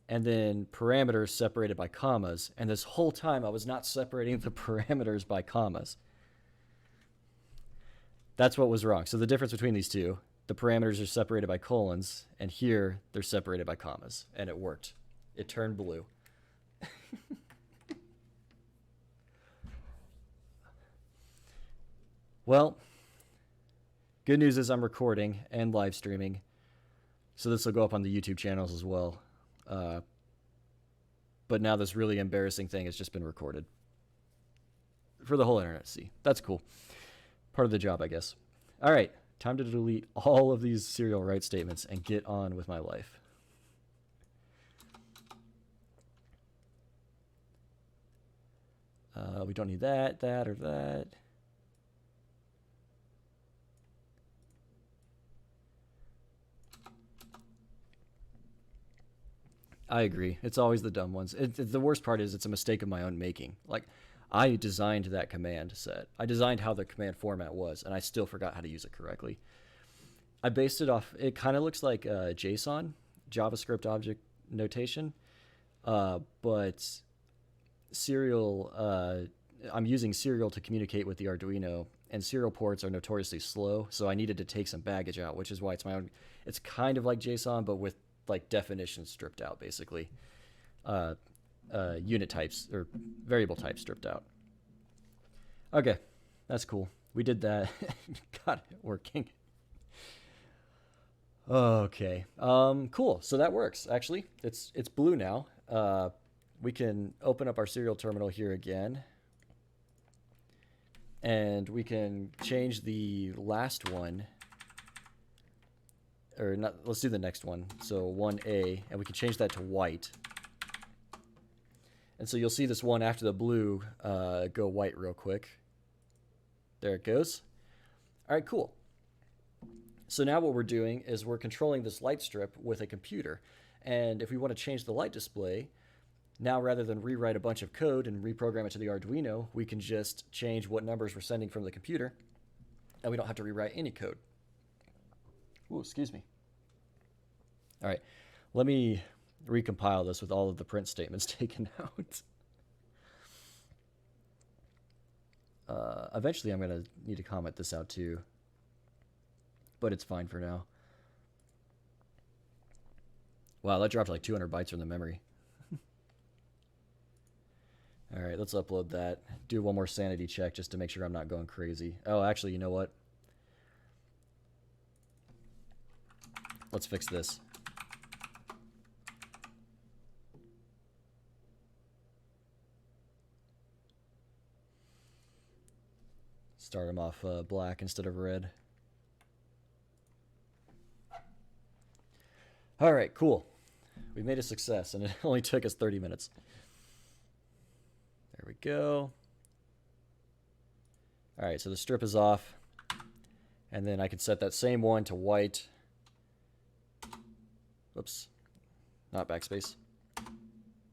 and then parameters separated by commas. And this whole time I was not separating the parameters by commas. That's what was wrong. So the difference between these two, the parameters are separated by colons, and here they're separated by commas, and it worked. It turned blue. Well, good news is I'm recording and live streaming, so this will go up on the YouTube channels as well. But now this really embarrassing thing has just been recorded for the whole internet to see. That's cool. Part of the job, I guess. All right, time to delete all of these serial write statements and get on with my life. We don't need that, or that. I agree. It's always the dumb ones. The worst part is it's a mistake of my own making. Like, I designed that command set. I designed how the command format was, and I still forgot how to use it correctly. I based it off, it kind of looks like JSON, JavaScript object notation, but serial, I'm using serial to communicate with the Arduino, and serial ports are notoriously slow, so I needed to take some baggage out, which is why it's my own. It's kind of like JSON, but with like definitions stripped out, basically. Unit types or variable types stripped out. Okay, that's cool. We did that. Got it working. Okay. Cool. So that works. Actually, it's blue now. We can open up our serial terminal here again, and we can change the last one. Or not, let's do the next one. So 1A, and we can change that to white. And so you'll see this one after the blue go white real quick. There it goes. All right, cool. So now what we're doing is we're controlling this light strip with a computer. And if we want to change the light display, now rather than rewrite a bunch of code and reprogram it to the Arduino, we can just change what numbers we're sending from the computer, and we don't have to rewrite any code. Ooh, excuse me. All right, let me recompile this with all of the print statements taken out. Eventually, I'm going to need to comment this out too. but it's fine for now. Wow, that dropped like 200 bytes from the memory. All right, let's upload that. Do one more sanity check just to make sure I'm not going crazy. Oh, actually, you know what? Let's fix this. Start them off black instead of red. All right, cool. We made a success, and it only took us 30 minutes. There we go. All right, so the strip is off. And then I can set that same one to white. Whoops, not backspace.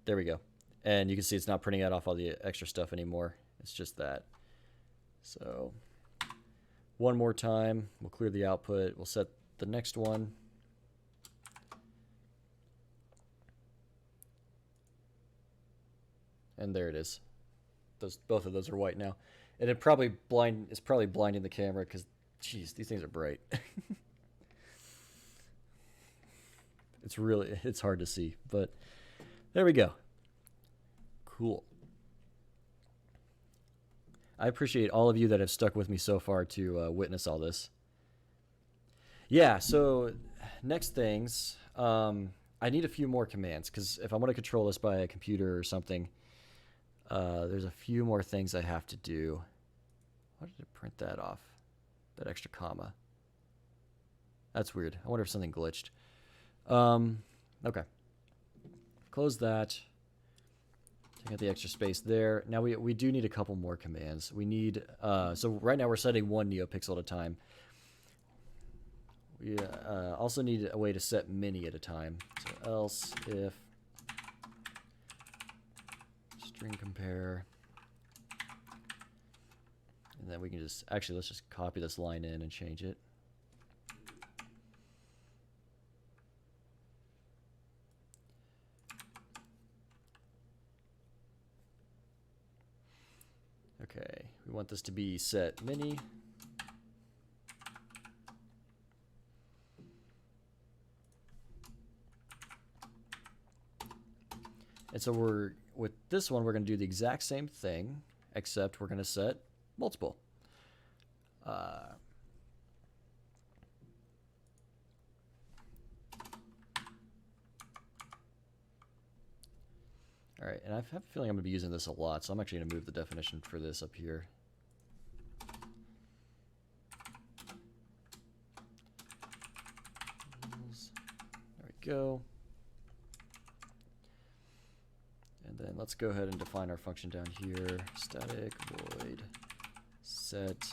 There we go. And you can see it's not printing out off all the extra stuff anymore. It's just that. So one more time, we'll clear the output. We'll set the next one. And there it is. Both of those are white now. And it's probably blinding the camera because, geez, these things are bright. It's hard to see, but there we go. Cool. I appreciate all of you that have stuck with me so far to witness all this. Yeah, so next things, I need a few more commands because if I want to control this by a computer or something, there's a few more things I have to do. Why did it print that off? That extra comma. That's weird. I wonder if something glitched. Okay. Close that. Take out the extra space there. Now we do need a couple more commands. We need, so right now we're setting one neopixel at a time. We also need a way to set many at a time. So else if string compare. And then we can just, actually let's just copy this line in and change it. Okay, we want this to be set many. And so with this one, we're going to do the exact same thing, except we're going to set multiple. All right, and I have a feeling I'm going to be using this a lot, so I'm actually going to move the definition for this up here. There we go. And then let's go ahead and define our function down here. Static void set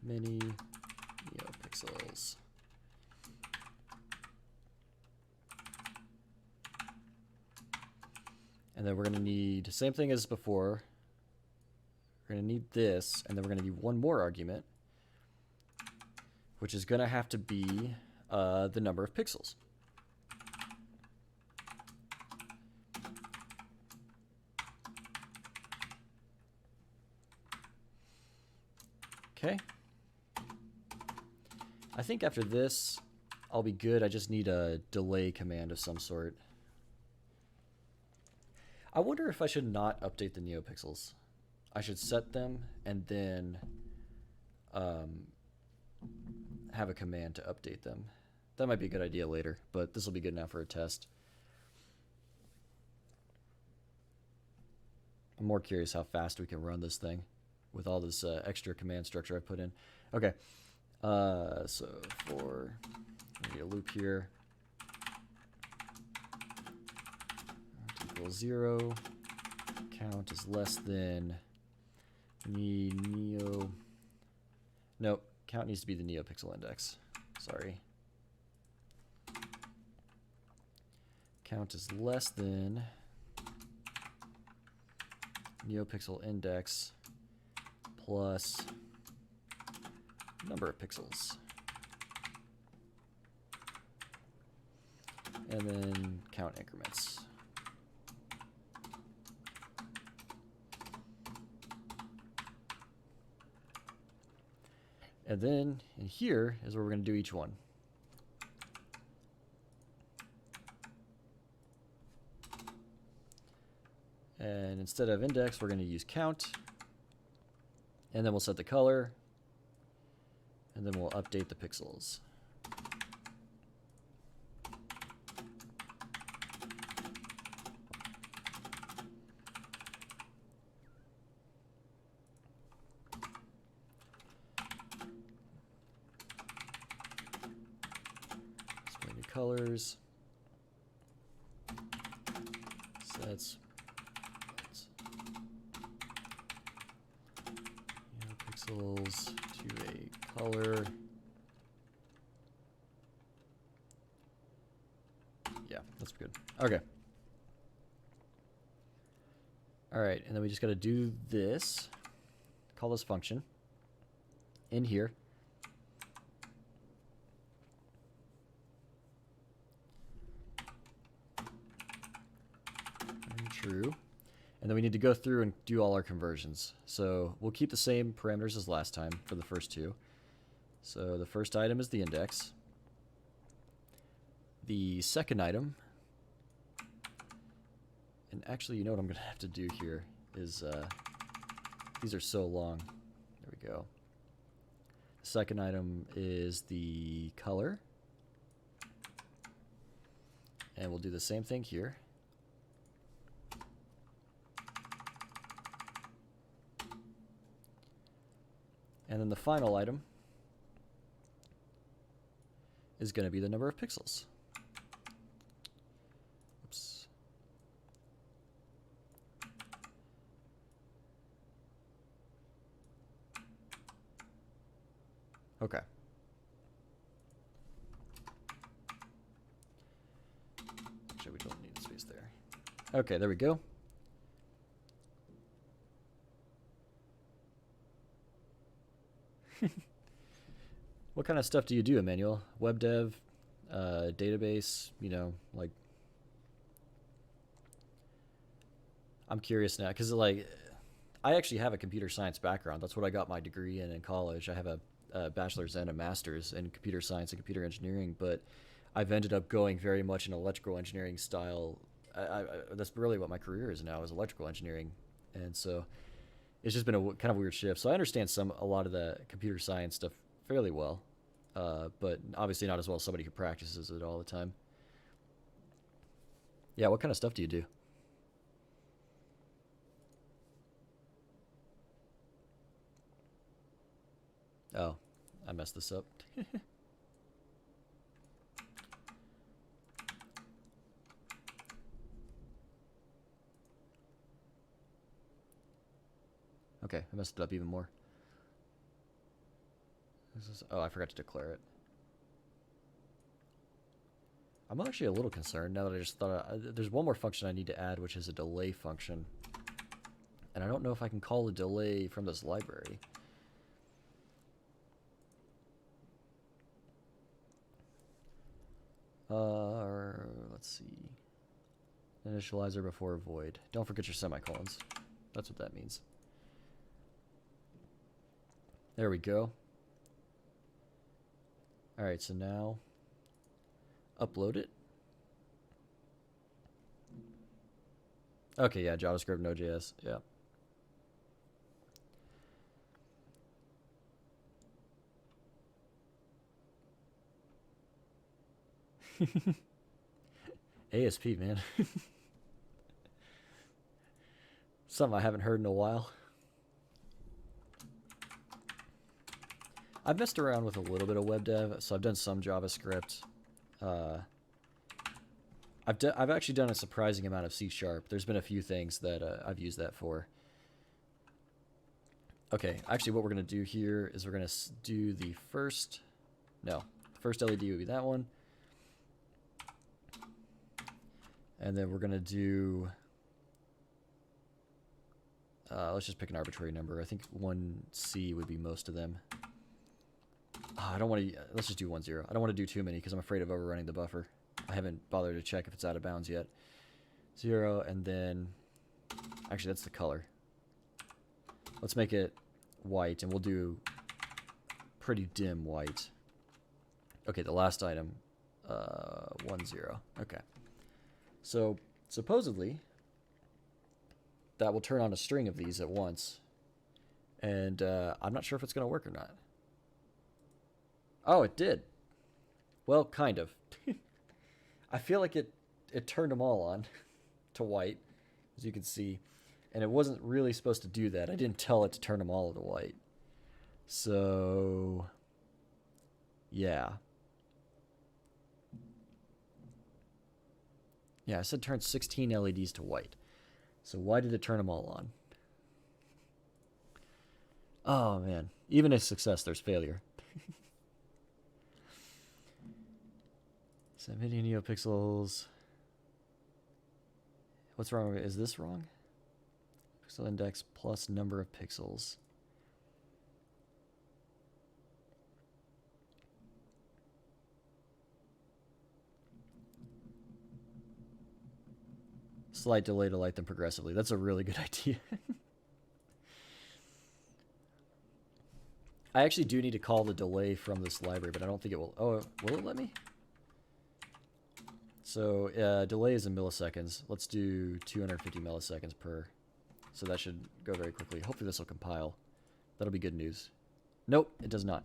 many neopixels. And then we're going to need, same thing as before, we're going to need this, and then we're going to need one more argument, which is going to have to be the number of pixels. Okay. I think after this, I'll be good. I just need a delay command of some sort. I wonder if I should not update the neopixels. I should set them and then have a command to update them. That might be a good idea later, but this will be good now for a test. I'm more curious how fast we can run this thing with all this extra command structure I put in. Okay, so for a loop here. Equals 0. Count is less than Nope, count needs to be the neopixel index. Sorry. Count is less than neopixel index plus number of pixels. And then count increments. And then in here is where we're going to do each one. And instead of index, we're going to use count. And then we'll set the color. And then we'll update the pixels. Display new colors. Sets. Pixels to a color. Yeah, that's good. Okay. All right, and then we just got to do this. Call this function in here. True. And then we need to go through and do all our conversions. So we'll keep the same parameters as last time for the first two. So the first item is the index. The second item, and actually, you know what I'm going to have to do here is, these are so long. There we go. The second item is the color. And we'll do the same thing here. And then the final item is going to be the number of pixels. Oops. Okay. Actually, we don't need the space there. Okay, there we go. What kind of stuff do you do, Emmanuel? Web dev, database, you know, like... I'm curious now, because, like, I actually have a computer science background. That's what I got my degree in college. I have a bachelor's and a master's in computer science and computer engineering, but I've ended up going very much in electrical engineering style. That's really what my career is now, is electrical engineering. And so it's just been a kind of weird shift. So I understand a lot of the computer science stuff fairly well, but obviously not as well as somebody who practices it all the time. Yeah, what kind of stuff do you do? Oh, I messed this up. Okay, I messed it up even more. Oh, I forgot to declare it. I'm actually a little concerned now that I just thought there's one more function I need to add, which is a delay function. And I don't know if I can call a delay from this library. Let's see. Initializer before void. Don't forget your semicolons. That's what that means. There we go. Alright, so now upload it. Okay, yeah, JavaScript, Node.js, yeah. ASP, man. Something I haven't heard in a while. I've messed around with a little bit of web dev, so I've done some JavaScript. I've actually done a surprising amount of C#. There's been a few things that I've used that for. Okay, actually what we're going to do here is we're going to do the first... No, the first LED would be that one. And then we're going to do... let's just pick an arbitrary number. I think 1C would be most of them. I don't want to... Let's just do 10. I don't want to do too many because I'm afraid of overrunning the buffer. I haven't bothered to check if it's out of bounds yet. 0, and then... Actually, that's the color. Let's make it white, and we'll do pretty dim white. Okay, the last item, 1, 0. Okay. So, supposedly, that will turn on a string of these at once. And I'm not sure if it's going to work or not. Oh, it did. Well, kind of. I feel like it turned them all on to white, as you can see. And it wasn't really supposed to do that. I didn't tell it to turn them all to white. So, yeah. Yeah, I said turn 16 LEDs to white. So why did it turn them all on? Oh, man. Even a success, there's failure. 70 neopixels. What's wrong? Is this wrong? Pixel index plus number of pixels. Slight delay to light them progressively. That's a really good idea. I actually do need to call the delay from this library, but I don't think it will. Oh, will it let me? So delay is in milliseconds. Let's do 250 milliseconds per. So that should go very quickly. Hopefully this will compile. That'll be good news. Nope, it does not.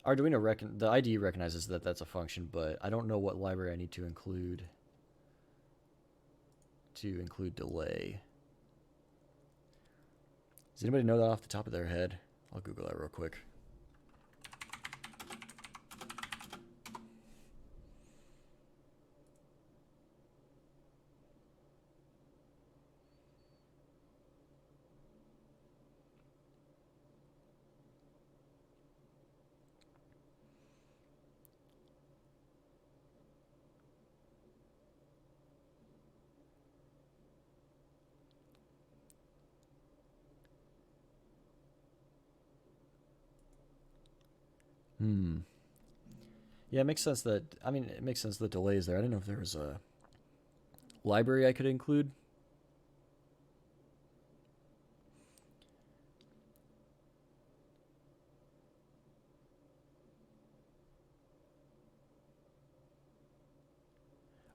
Arduino the IDE recognizes that that's a function, but I don't know what library I need to include delay. Does anybody know that off the top of their head? I'll Google that real quick. Yeah, it makes sense that, it makes sense that delay is there. I didn't know if there was a library I could include.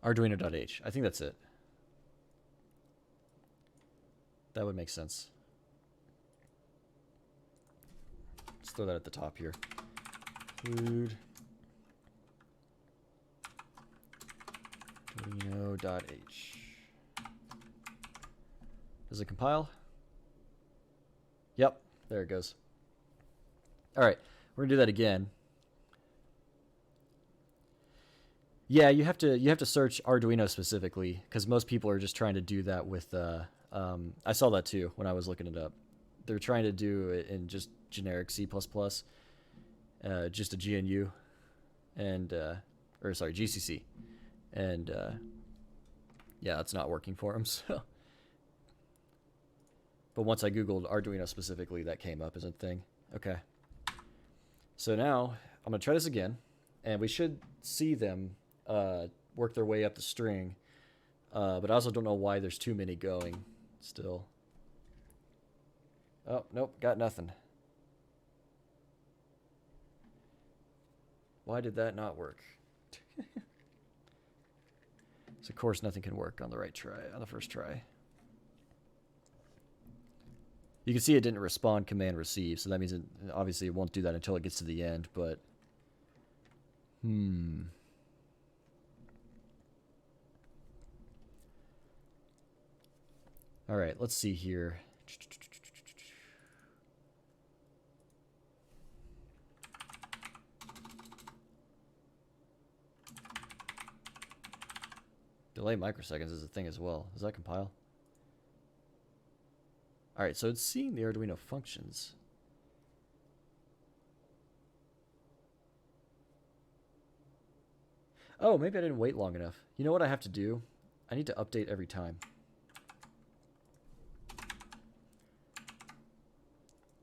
Arduino.h. I think that's it. That would make sense. Let's throw that at the top here. Include Arduino.h. Does it compile? Yep, there it goes. All right, we're gonna do that again. Yeah, you have to search Arduino specifically because most people are just trying to do that with. I saw that too when I was looking it up. They're trying to do it in just generic C++, just a GNU, and or sorry GCC, and yeah, it's not working for them. So, but once I googled Arduino specifically, that came up as a thing. Okay, so now I'm gonna try this again, and we should see them work their way up the string, but I also don't know why there's too many going still. Oh, nope, got nothing. Why did that not work? So of course nothing can work on the first try. You can see it didn't respond command receive, so that means it obviously it won't do that until it gets to the end, but all right, let's see here. Delay microseconds is a thing as well. Does that compile? All right, so it's seeing the Arduino functions. Oh, maybe I didn't wait long enough. You know what I have to do? I need to update every time.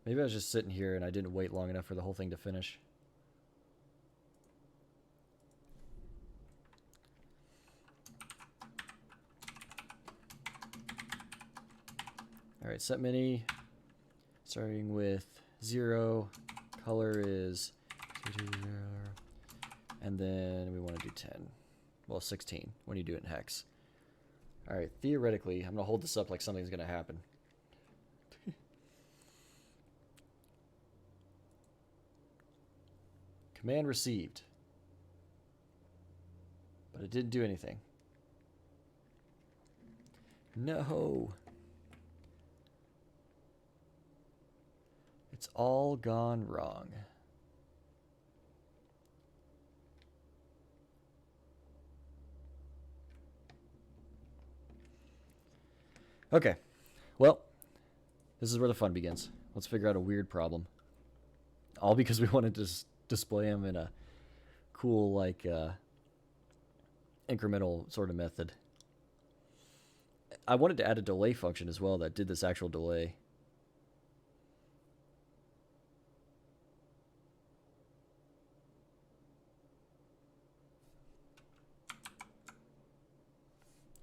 Maybe I was just sitting here and I didn't wait long enough for the whole thing to finish. All right, set mini Starting with 0, color is 0, and then we want to do 10. Well, 16 when you do it in hex. All right, theoretically, I'm going to hold this up like something's going to happen. Command received. But it didn't do anything. No. It's all gone wrong. Okay. Well, this is where the fun begins. Let's figure out a weird problem. All because we wanted to display them in a cool, like, incremental sort of method. I wanted to add a delay function as well that did this actual delay.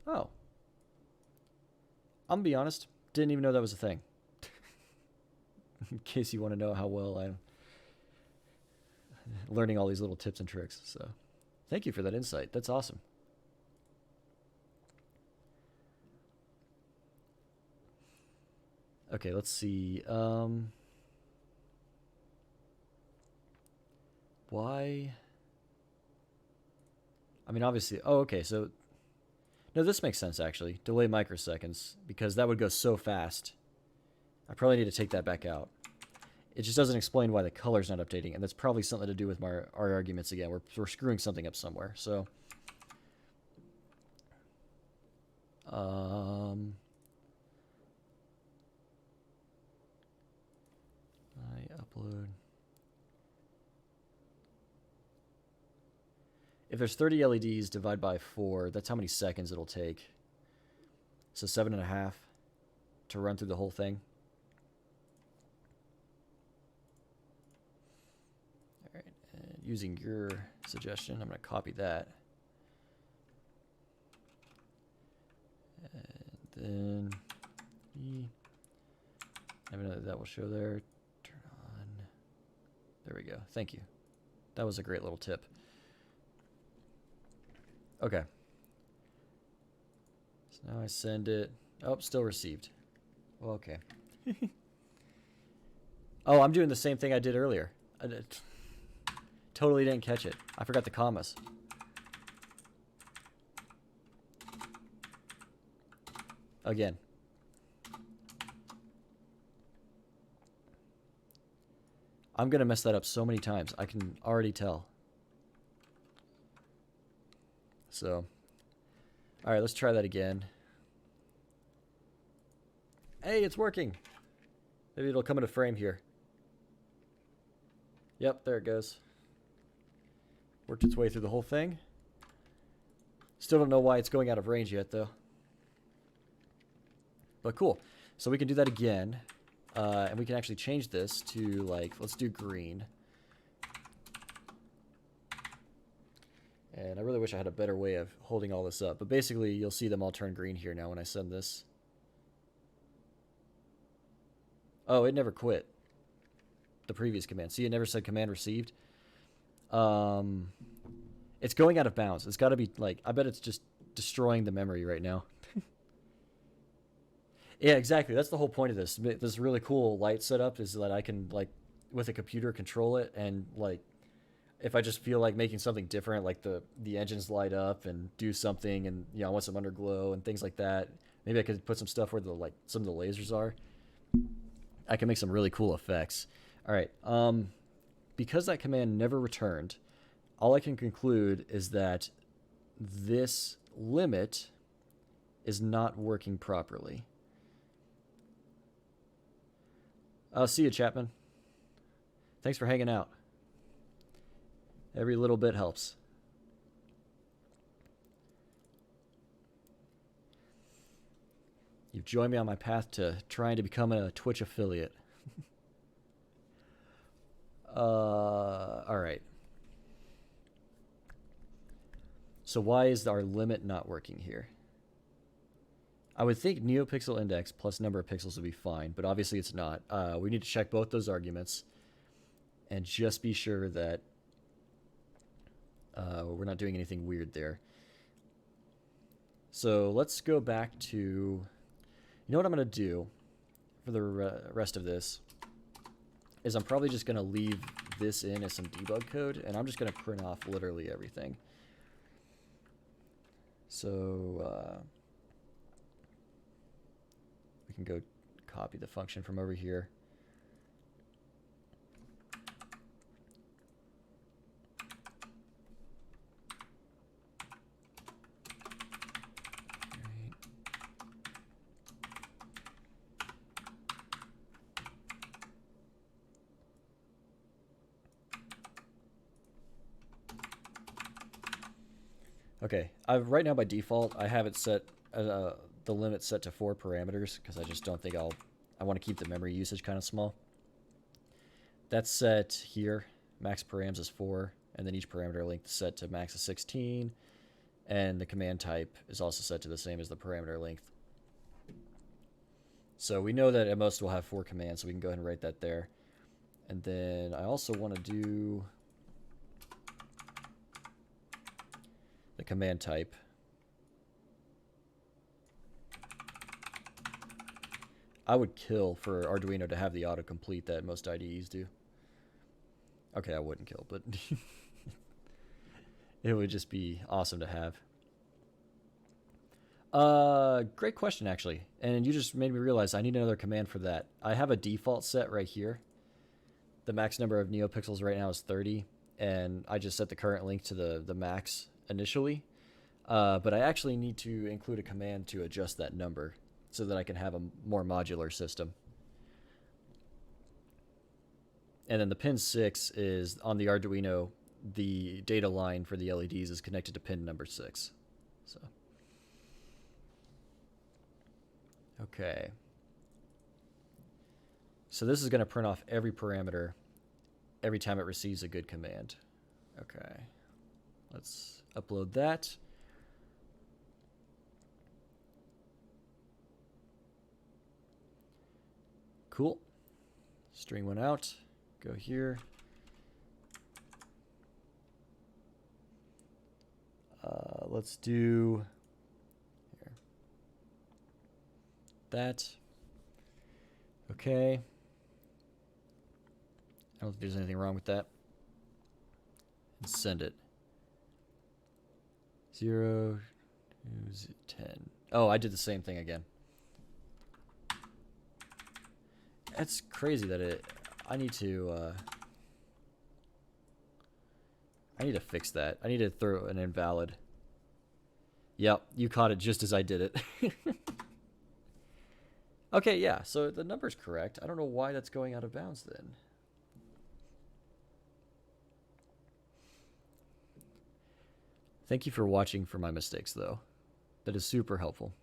Oh. I'm gonna be honest, didn't even know that was a thing. In case you want to know how well I'm learning all these little tips and tricks. So thank you for that insight. That's awesome. Okay, let's see. Why? I mean, obviously. Oh, okay. So, no, this makes sense, actually. Delay microseconds, because that would go so fast. I probably need to take that back out. It just doesn't explain why the color's not updating, and that's probably something to do with our arguments again. We're screwing something up somewhere. So, I upload. If there's 30 LEDs, divide by 4. That's how many seconds it'll take. So 7.5 to run through the whole thing. All right, and using your suggestion, I'm going to copy that. And then I know that will show there. Turn on. There we go. Thank you. That was a great little tip. Okay. So now I send it. Oh, still received. Well, okay. Oh, I'm doing the same thing I did earlier. I totally didn't catch it. I forgot the commas. Again. I'm going to mess that up so many times. I can already tell. So, all right, let's try that again. Hey, it's working. Maybe it'll come into frame here. Yep, there it goes. Worked its way through the whole thing. Still don't know why it's going out of range yet, though. But cool. So we can do that again. And we can actually change this to, like, let's do green. And I really wish I had a better way of holding all this up. But basically, you'll see them all turn green here now when I send this. Oh, it never quit. The previous command. See, it never said command received. It's going out of bounds. It's got to be, like, I bet it's just destroying the memory right now. Yeah, exactly. That's the whole point of this. This really cool light setup is that I can, like, with a computer control it and, like, if I just feel like making something different, like the engines light up and do something, and I want some underglow and things like that. Maybe I could put some stuff where some of the lasers are. I can make some really cool effects. All right. Because that command never returned, all I can conclude is that this limit is not working properly. See you, Chapman. Thanks for hanging out. Every little bit helps. You've joined me on my path to trying to become a Twitch affiliate. All right. So why is our limit not working here? I would think neopixel index plus number of pixels would be fine, but obviously it's not. We need to check both those arguments and just be sure that we're not doing anything weird there. So let's go back to, you know what I'm going to do for the rest of this is I'm probably just going to leave this in as some debug code, and I'm just going to print off literally everything. So we can go copy the function from over here. Okay, right now by default I have it set the limit set to 4 parameters because I just don't think I want to keep the memory usage kind of small. That's set here. Max params is 4, and then each parameter length is set to max of 16, and the command type is also set to the same as the parameter length. So we know that at most we'll have 4 commands, so we can go ahead and write that there. And then I also want to do the command type. I would kill for Arduino to have the autocomplete that most IDEs do. Okay, I wouldn't kill, but it would just be awesome to have. Great question, actually. And you just made me realize I need another command for that. I have a default set right here. The max number of neopixels right now is 30, and I just set the current length to the max initially. But I actually need to include a command to adjust that number so that I can have a more modular system. And then the pin 6 is on the Arduino, the data line for the LEDs is connected to pin number 6. So, okay. So this is going to print off every parameter every time it receives a good command. Okay. Let's upload that. Cool. String one out. Go here. Let's do here. That. Okay. I don't think there's anything wrong with that. And send it. 0 to 10. Oh, I did the same thing again. That's crazy that I need to fix that. I need to throw an invalid. Yep, you caught it just as I did it. Okay, yeah, so the number's correct. I don't know why that's going out of bounds then. Thank you for watching for my mistakes, though. That is super helpful.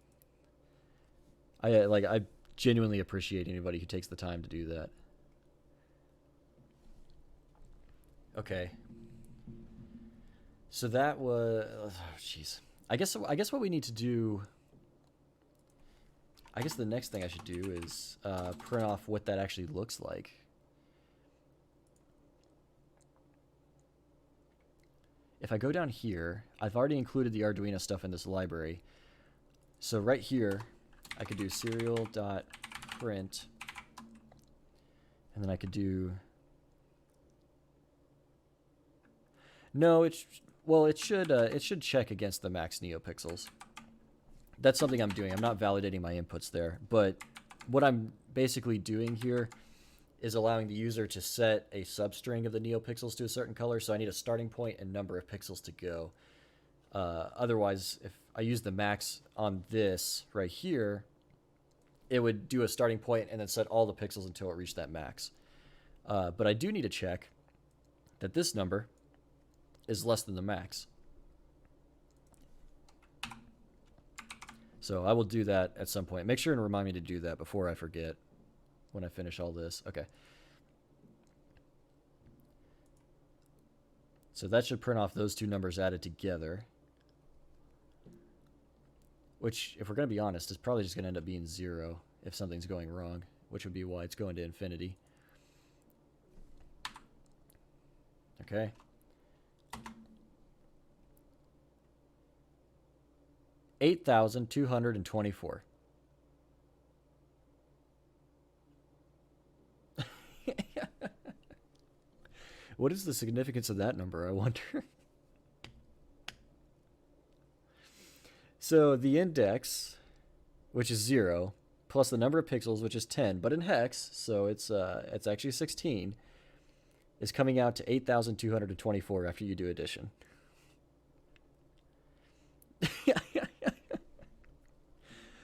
I genuinely appreciate anybody who takes the time to do that. Okay. So that was, oh, jeez. I guess what we need to do, I guess the next thing I should do is print off what that actually looks like. If I go down here, I've already included the Arduino stuff in this library. So right here, I could do serial.print, and then I could do, no, it should check against the max neopixels. That's something I'm doing. I'm not validating my inputs there, but what I'm basically doing here is allowing the user to set a substring of the neopixels to a certain color, so I need a starting point and number of pixels to go. Otherwise, if I use the max on this right here, it would do a starting point and then set all the pixels until it reached that max. But I do need to check that this number is less than the max. So I will do that at some point. Make sure and remind me to do that before I forget when I finish all this. Okay. So that should print off those two numbers added together. which, if we're going to be honest, is probably just going to end up being 0 if something's going wrong, which would be why it's going to infinity. Okay. $8,224. What is the significance of that number, I wonder? So the index, which is 0, plus the number of pixels, which is 10, but in hex, so it's actually 16, is coming out to 8,224 after you do addition.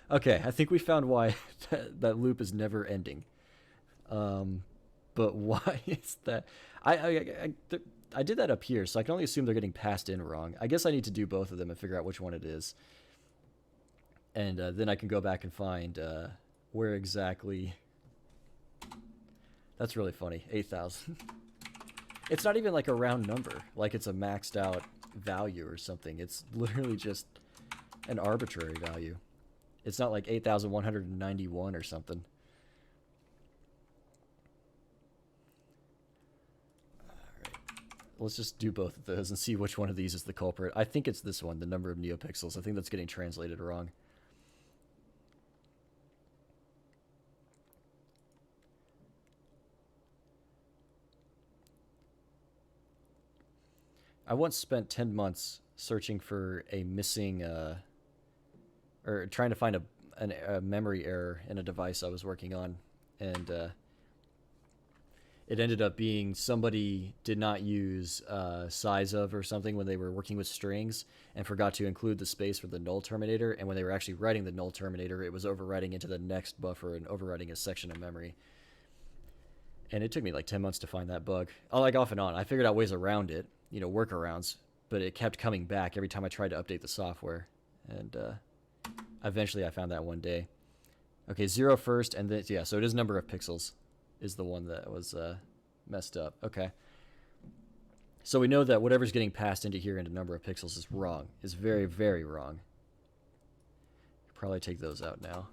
Okay, I think we found why that loop is never ending. But why is that? I did that up here, so I can only assume they're getting passed in wrong. I guess I need to do both of them and figure out which one it is. And then I can go back and find where exactly. That's really funny. 8,000. It's not even like a round number, like it's a maxed out value or something. It's literally just an arbitrary value. It's not like 8,191 or something. All right. Let's just do both of those and see which one of these is the culprit. I think it's this one, the number of neopixels. I think that's getting translated wrong. I once spent 10 months searching for a missing, or trying to find a memory error in a device I was working on. And it ended up being somebody did not use size of or something when they were working with strings and forgot to include the space for the null terminator. And when they were actually writing the null terminator, it was overwriting into the next buffer and overwriting a section of memory. And it took me like 10 months to find that bug. Like off and on. I figured out ways around it, you know, workarounds, but it kept coming back every time I tried to update the software. And eventually I found that one day. Okay, 0 first, and then, yeah, so it is number of pixels is the one that was messed up. Okay. So we know that whatever's getting passed into here into number of pixels is wrong. Is very, very wrong. Probably take those out now.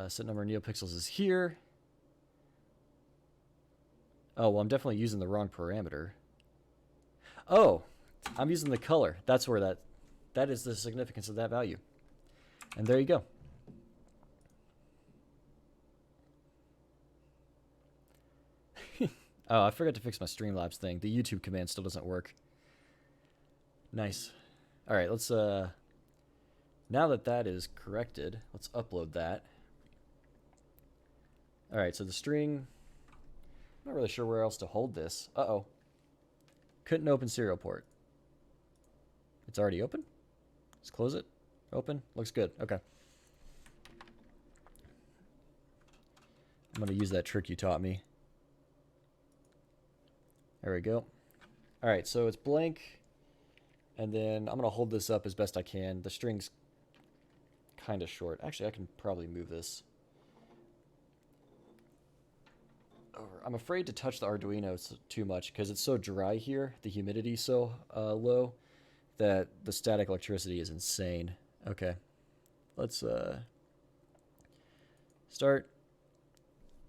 Set number of neopixels is here. Oh, well, I'm definitely using the wrong parameter. Oh, I'm using the color. That's where that is the significance of that value. And there you go. Oh, I forgot to fix my Streamlabs thing. The YouTube command still doesn't work. Nice. All right, let's now that that is corrected, let's upload that. All right, so the string, I'm not really sure where else to hold this. Uh-oh. Couldn't open serial port. It's already open? Let's close it. Open. Looks good. Okay. I'm going to use that trick you taught me. There we go. All right, so it's blank. And then I'm going to hold this up as best I can. The string's kind of short. Actually, I can probably move this over. I'm afraid to touch the Arduino too much because it's so dry here. The humidity's so low that the static electricity is insane. Okay. Let's start.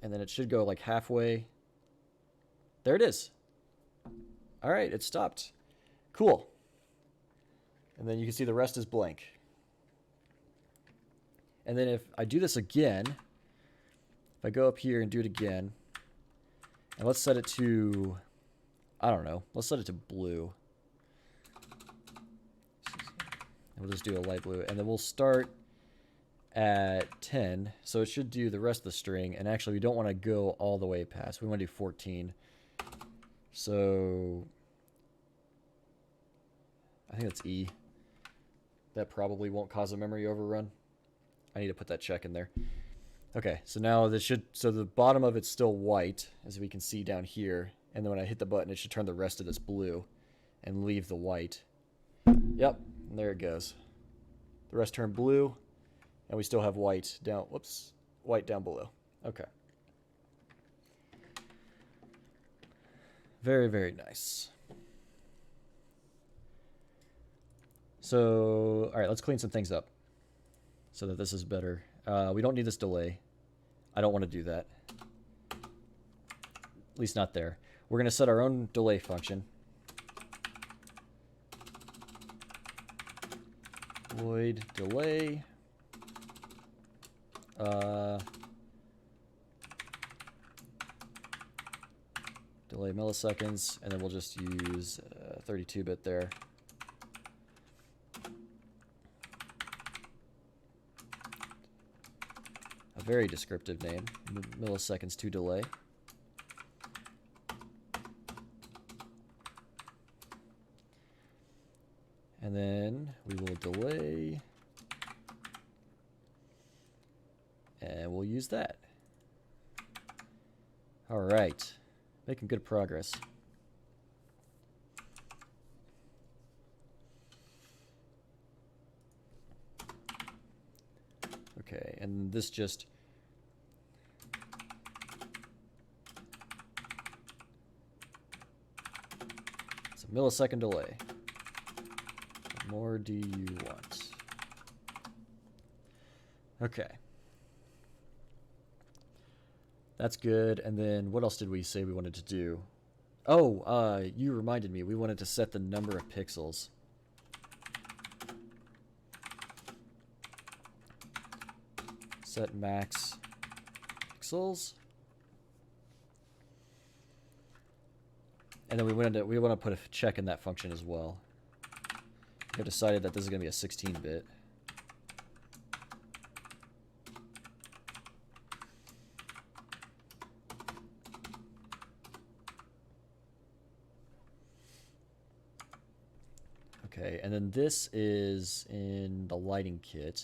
And then it should go like halfway. There it is. All right, it stopped. Cool. And then you can see the rest is blank. And then if I do this again, if I go up here and do it again, and let's set it to, I don't know, let's set it to blue. And we'll just do a light blue. And then we'll start at 10. So it should do the rest of the string. And actually, we don't want to go all the way past. We want to do 14. So I think that's E. That probably won't cause a memory overrun. I need to put that check in there. Okay, so now this should, so the bottom of it's still white, as we can see down here. And then when I hit the button, it should turn the rest of this blue and leave the white. Yep, and there it goes. The rest turn blue, and we still have white down, whoops, white down below. Okay. Very, very nice. So, all right, let's clean some things up so that this is better. We don't need this delay. I don't want to do that. At least not there. We're going to set our own delay function. Void delay. Delay milliseconds, and then we'll just use 32-bit there. A very descriptive name, milliseconds to delay. And then we will delay, and we'll use that. All right, making good progress. Okay, and this just it's a millisecond delay. What more do you want? Okay. That's good. And then what else did we say we wanted to do? Oh, you reminded me. We wanted to set the number of pixels. Set max pixels. And then we want to put a check in that function as well. We decided that this is going to be a 16-bit. Okay, and then this is in the lighting kit.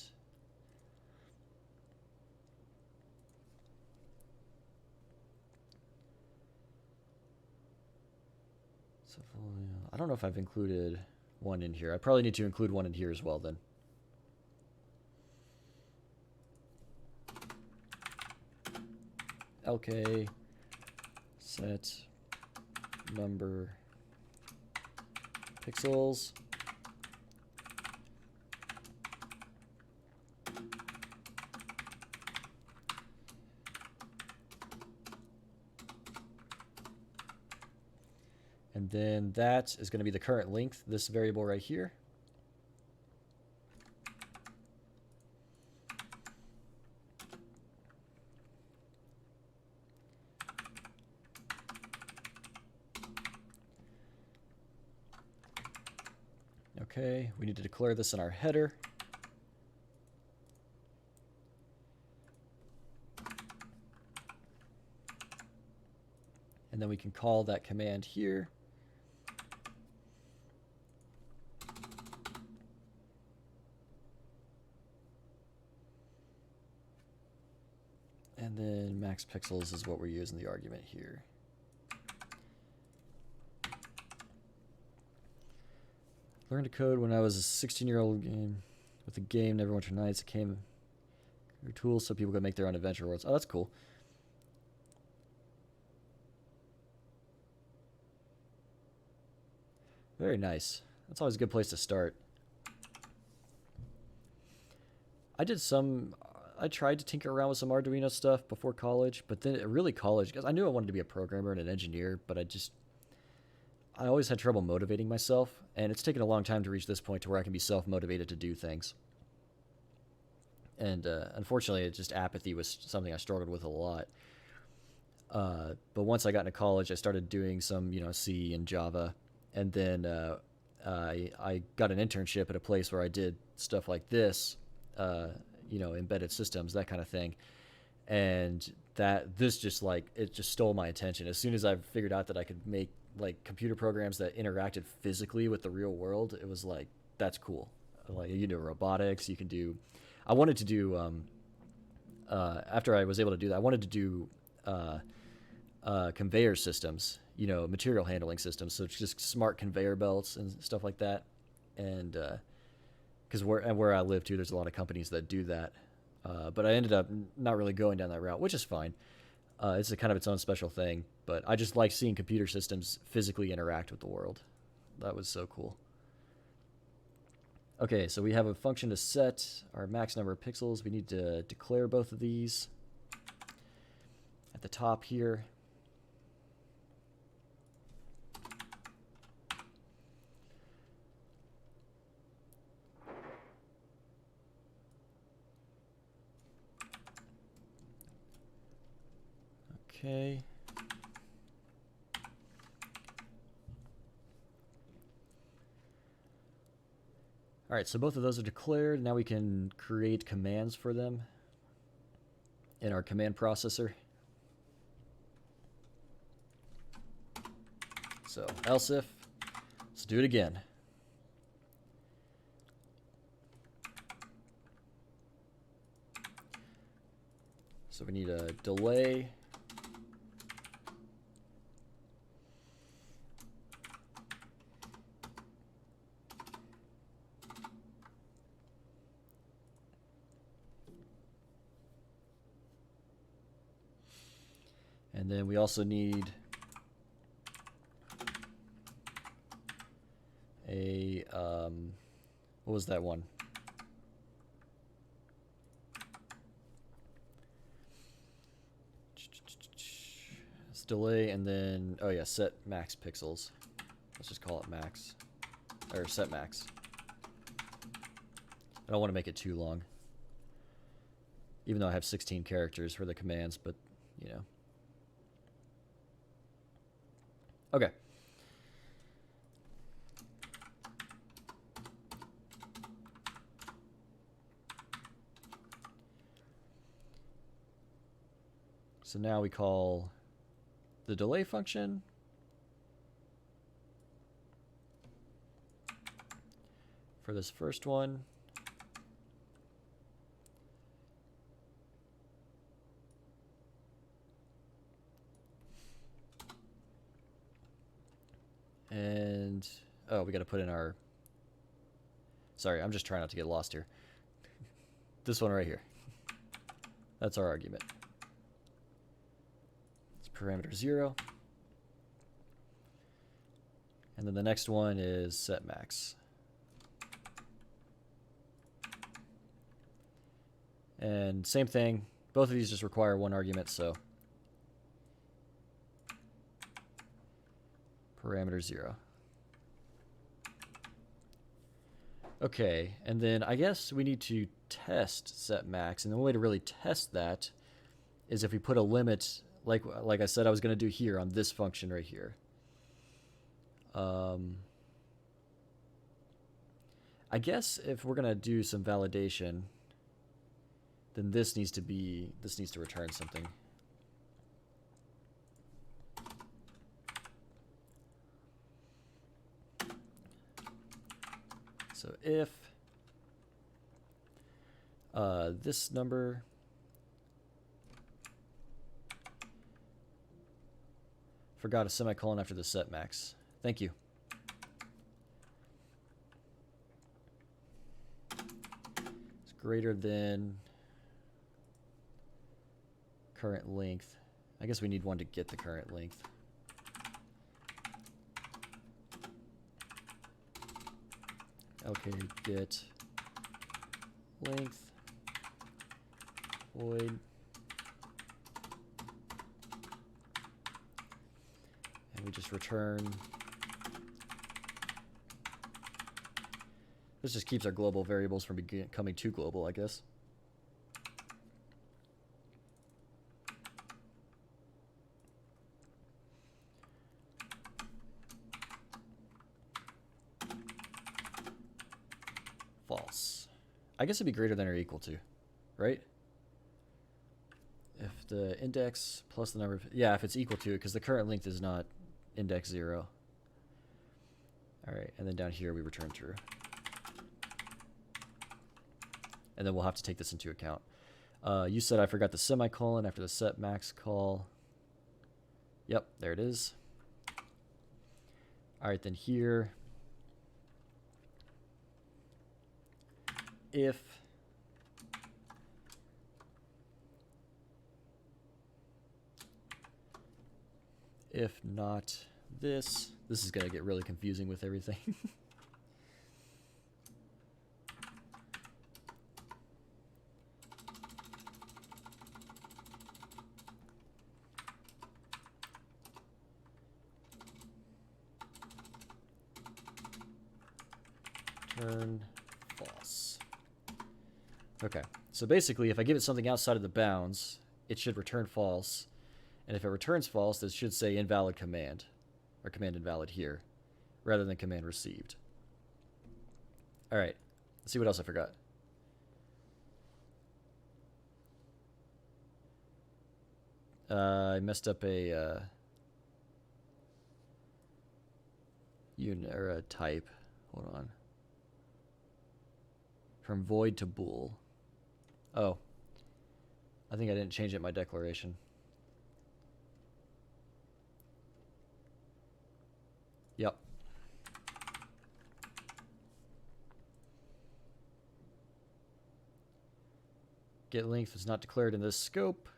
So I don't know if I've included one in here. I probably need to include one in here as well then. LK set number pixels. And then that is going to be the current length, this variable right here. Okay, we need to declare this in our header. And then we can call that command here. And then max pixels is what we're using the argument here. Learned to code when I was a 16-year-old game with a game Neverwinter Nights. It came with tools so people could make their own adventure worlds. Oh, that's cool. Very nice. That's always a good place to start. I tried to tinker around with some Arduino stuff before college, but then really college, because I knew I wanted to be a programmer and an engineer, but I always had trouble motivating myself, and it's taken a long time to reach this point to where I can be self-motivated to do things. And unfortunately, just apathy was something I struggled with a lot. But once I got into college, I started doing some, C and Java, and then I got an internship at a place where I did stuff like this, embedded systems, that kind of thing. And this just stole my attention. As soon as I figured out that I could make like computer programs that interacted physically with the real world, it was like, that's cool. Like, you can do robotics, I wanted to do, after I was able to do that, I wanted to do conveyor systems, material handling systems. So it's just smart conveyor belts and stuff like that. And because where I live too, there's a lot of companies that do that. But I ended up not really going down that route, which is fine. It's a kind of its own special thing. But I just like seeing computer systems physically interact with the world. That was so cool. Okay, so we have a function to set our max number of pixels. We need to declare both of these at the top here. Okay. All right, so both of those are declared. Now we can create commands for them in our command processor. So else if, let's do it again. So we need a delay. And then we also need a, what was that one? It's delay and then, oh yeah, set max pixels. Let's just call it max, or set max. I don't want to make it too long, even though I have 16 characters for the commands, but you know. Okay. So now we call the delay function for this first one. And, oh, we got to put in our, sorry, I'm just trying not to get lost here. This one right here. That's our argument. It's parameter 0. And then the next one is set max. And same thing, both of these just require one argument, so parameter 0. Okay, and then I guess we need to test set max, and the way to really test that is if we put a limit, like I said I was going to do here on this function right here. I guess if we're going to do some validation, then this needs to return something. So if this number forgot a semicolon after the set max. Thank you. It's greater than current length. I guess we need one to get the current length. Okay, get length void, and we just return. This just keeps our global variables from becoming too global, I guess. False. I guess it'd be greater than or equal to, right? If the index plus the number of, yeah, if it's equal to, because the current length is not index 0. All right, and then down here we return true. And then we'll have to take this into account. You said I forgot the semicolon after the set max call. Yep, there it is. All right, then here, if not this is going to get really confusing with everything. return false. Okay, so basically if I give it something outside of the bounds, it should return false. And if it returns false, it should say invalid command, or command invalid here, rather than command received. All right, let's see what else I forgot. I messed up a unit or a type. Hold on. From void to bool. Oh, I think I didn't change it in my declaration. Yep. Get length was not declared in this scope.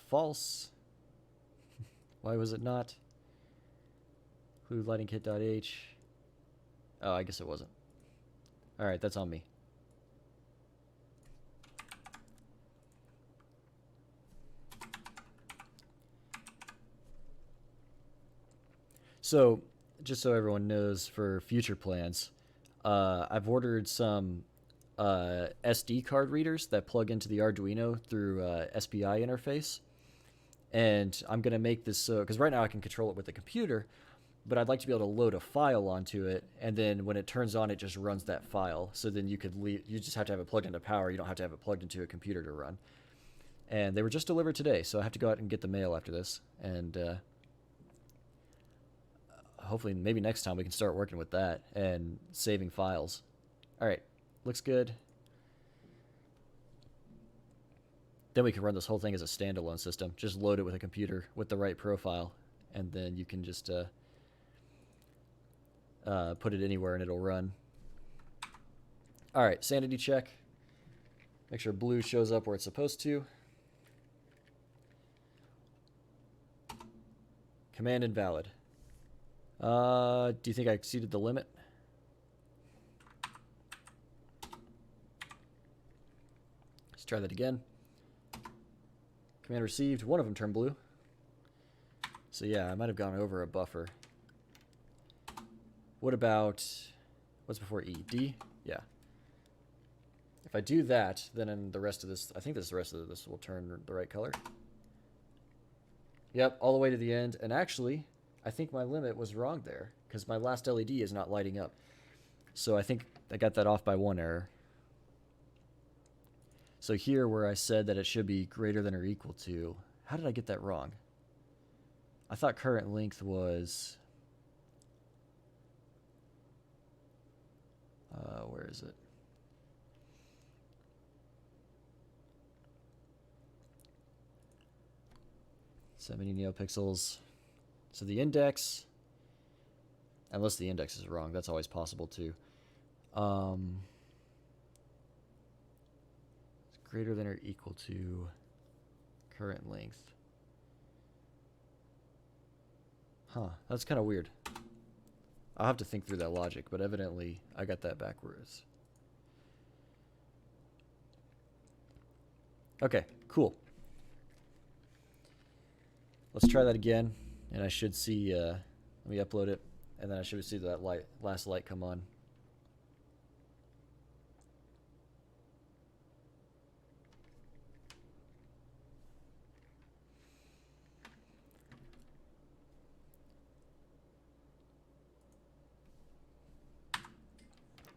False. Why was it not? Include lighting kit.h. Oh, I guess it wasn't. All right, that's on me. So, just so everyone knows for future plans, I've ordered some SD card readers that plug into the Arduino through SPI interface. And I'm going to make this so, because right now I can control it with the computer, but I'd like to be able to load a file onto it, and then when it turns on, it just runs that file. So then you could leave, you just have to have it plugged into power. You don't have to have it plugged into a computer to run. And they were just delivered today, so I have to go out and get the mail after this. And hopefully maybe next time we can start working with that and saving files. All right, looks good. Then we can run this whole thing as a standalone system. Just load it with a computer with the right profile, and then you can just put it anywhere and it'll run. All right, sanity check. Make sure blue shows up where it's supposed to. Command invalid. Do you think I exceeded the limit? Let's try that again. Command received. One of them turned blue. So yeah, I might have gone over a buffer. What about, what's before E? D? Yeah. If I do that, then in the rest of this, I think the rest of this will turn the right color. Yep, all the way to the end. And actually, I think my limit was wrong there, because my last LED is not lighting up. So I think I got that off by one error. So here where I said that it should be greater than or equal to, how did I get that wrong? I thought current length was, where is it? .70 neopixels. So the index, unless the index is wrong, that's always possible too. It's greater than or equal to current length. Huh, that's kind of weird. I'll have to think through that logic, but evidently I got that backwards. Okay, cool. Let's try that again, and I should see, let me upload it, and then I should see that last light come on.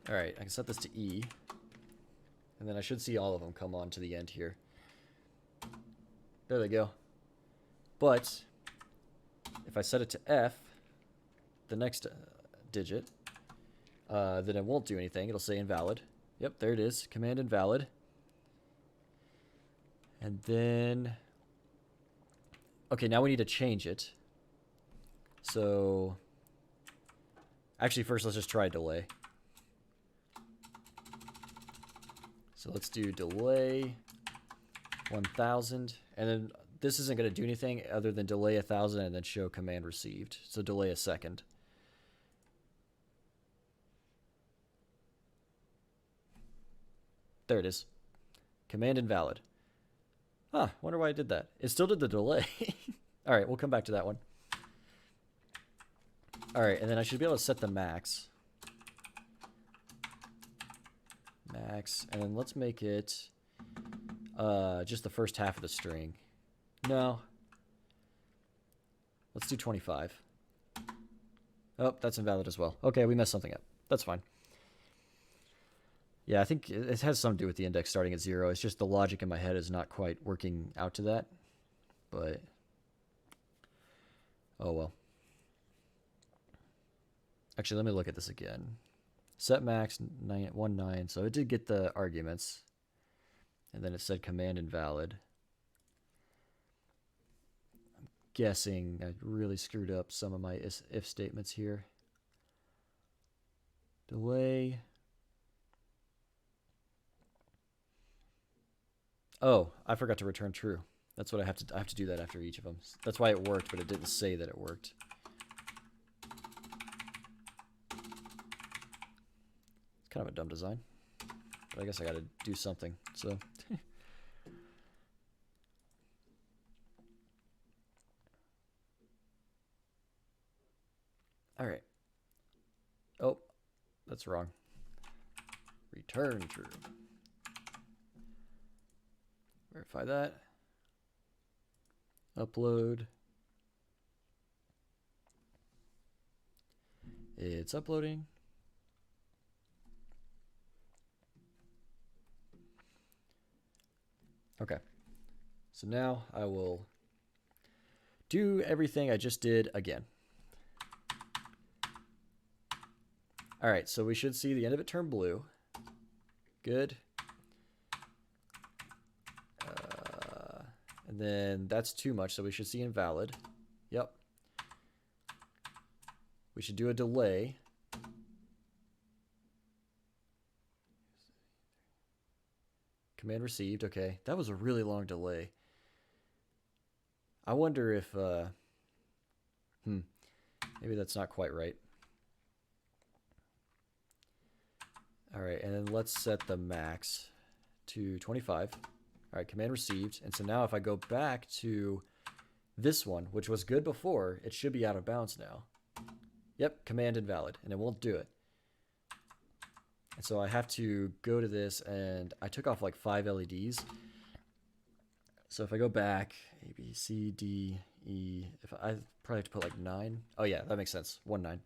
All right, I can set this to E, and then I should see all of them come on to the end here. There they go. But if I set it to F, the next digit, then it won't do anything. It'll say invalid. Yep, there it is. Command invalid. And then, okay, now we need to change it. So, actually, first let's just try delay. So let's do delay 1000, and then this isn't going to do anything other than delay 1000 and then show command received. So delay a second. There it is. Command invalid. Huh, wonder why I did that. It still did the delay. All right, we'll come back to that one. All right, and then I should be able to set the max. max, and then let's make it just the first half of the string. No. Let's do 25. Oh, that's invalid as well. Okay, we messed something up. That's fine. Yeah, I think it has something to do with the index starting at 0. It's just the logic in my head is not quite working out to that. But, oh well. Actually, let me look at this again. Set max 19, so it did get the arguments. And then it said command invalid. I'm guessing I really screwed up some of my if statements here. Delay. Oh, I forgot to return true. That's what I have to do that after each of them. That's why it worked, but it didn't say that it worked. It's kind of a dumb design. But I guess I got to do something. So all right. Oh, that's wrong. Return true. Verify that. Upload. It's uploading. Okay. So now I will do everything I just did again. All right, so we should see the end of it turn blue. Good. And then that's too much, so we should see invalid. Yep. We should do a delay. Command received, okay. That was a really long delay. I wonder if, maybe that's not quite right. All right, and then let's set the max to 25. All right, command received. And so now if I go back to this one, which was good before, it should be out of bounds now. Yep, command invalid, and it won't do it. And so I have to go to this, and I took off like 5 LEDs. So if I go back, A, B, C, D, E, if I probably have to put like 9. Oh yeah, that makes sense, 1, 9.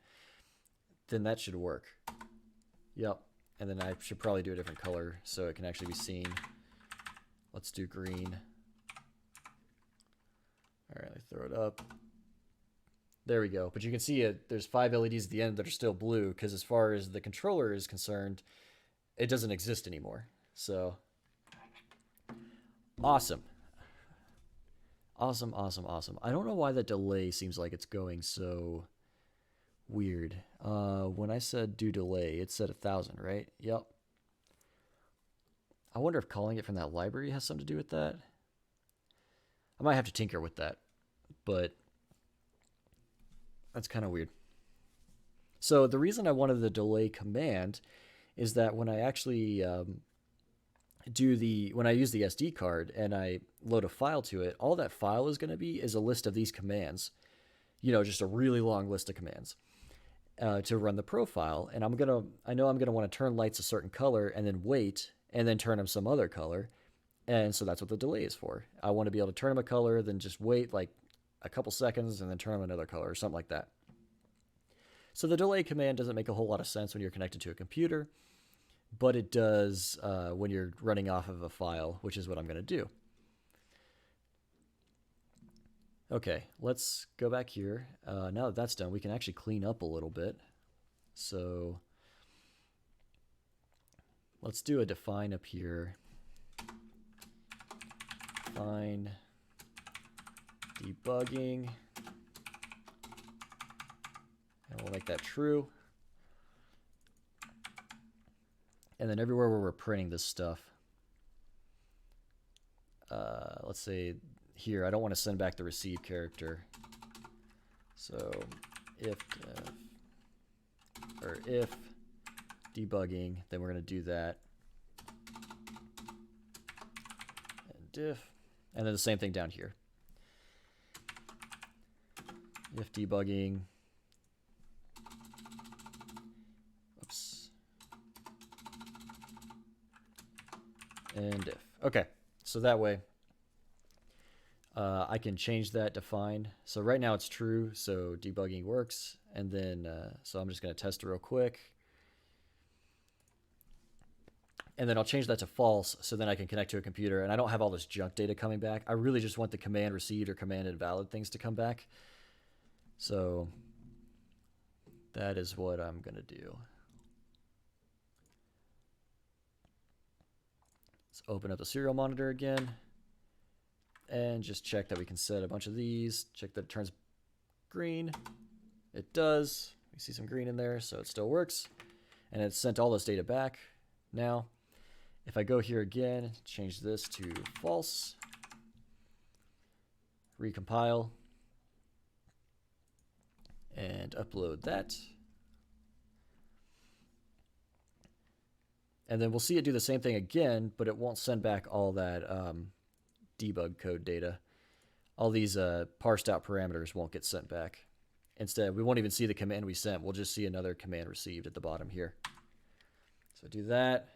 Then that should work. Yep, and then I should probably do a different color so it can actually be seen. Let's do green. All right, throw it up. There we go. But you can see there's 5 LEDs at the end that are still blue because as far as the controller is concerned, it doesn't exist anymore. So, awesome. Awesome, awesome, awesome. I don't know why that delay seems like it's going so weird. When I said do delay, it said 1,000, right? Yep. I wonder if calling it from that library has something to do with that. I might have to tinker with that, but that's kind of weird. So the reason I wanted the delay command is that when I actually when I use the SD card and I load a file to it, all that file is going to be is a list of these commands, you know, just a really long list of commands to run the profile. And I know I'm going to want to turn lights a certain color and then wait and then turn them some other color. And so that's what the delay is for. I want to be able to turn them a color, then just wait like a couple seconds and then turn them another color or something like that. So the delay command doesn't make a whole lot of sense when you're connected to a computer, but it does when you're running off of a file, which is what I'm going to do. Okay, let's go back here. Now that that's done, we can actually clean up a little bit. So let's do a define up here. Define debugging. And we'll make that true. And then everywhere where we're printing this stuff, let's say here, I don't want to send back the receive character. So if debugging, then we're going to do that. And diff, and then the same thing down here. If debugging, oops. and if. Okay, so that way I can change that to fine. So right now it's true, so debugging works. And then, so I'm just going to test it real quick. And then I'll change that to false, so then I can connect to a computer, and I don't have all this junk data coming back. I really just want the command received or command invalid things to come back. So that is what I'm going to do. Let's open up the serial monitor again and just check that we can set a bunch of these. Check that it turns green. It does. We see some green in there, so it still works. And it's sent all this data back. Now, if I go here again, change this to false, recompile, and upload that. And then we'll see it do the same thing again, but it won't send back all that debug code data. All these parsed out parameters won't get sent back. Instead, we won't even see the command we sent. We'll just see another command received at the bottom here. So do that.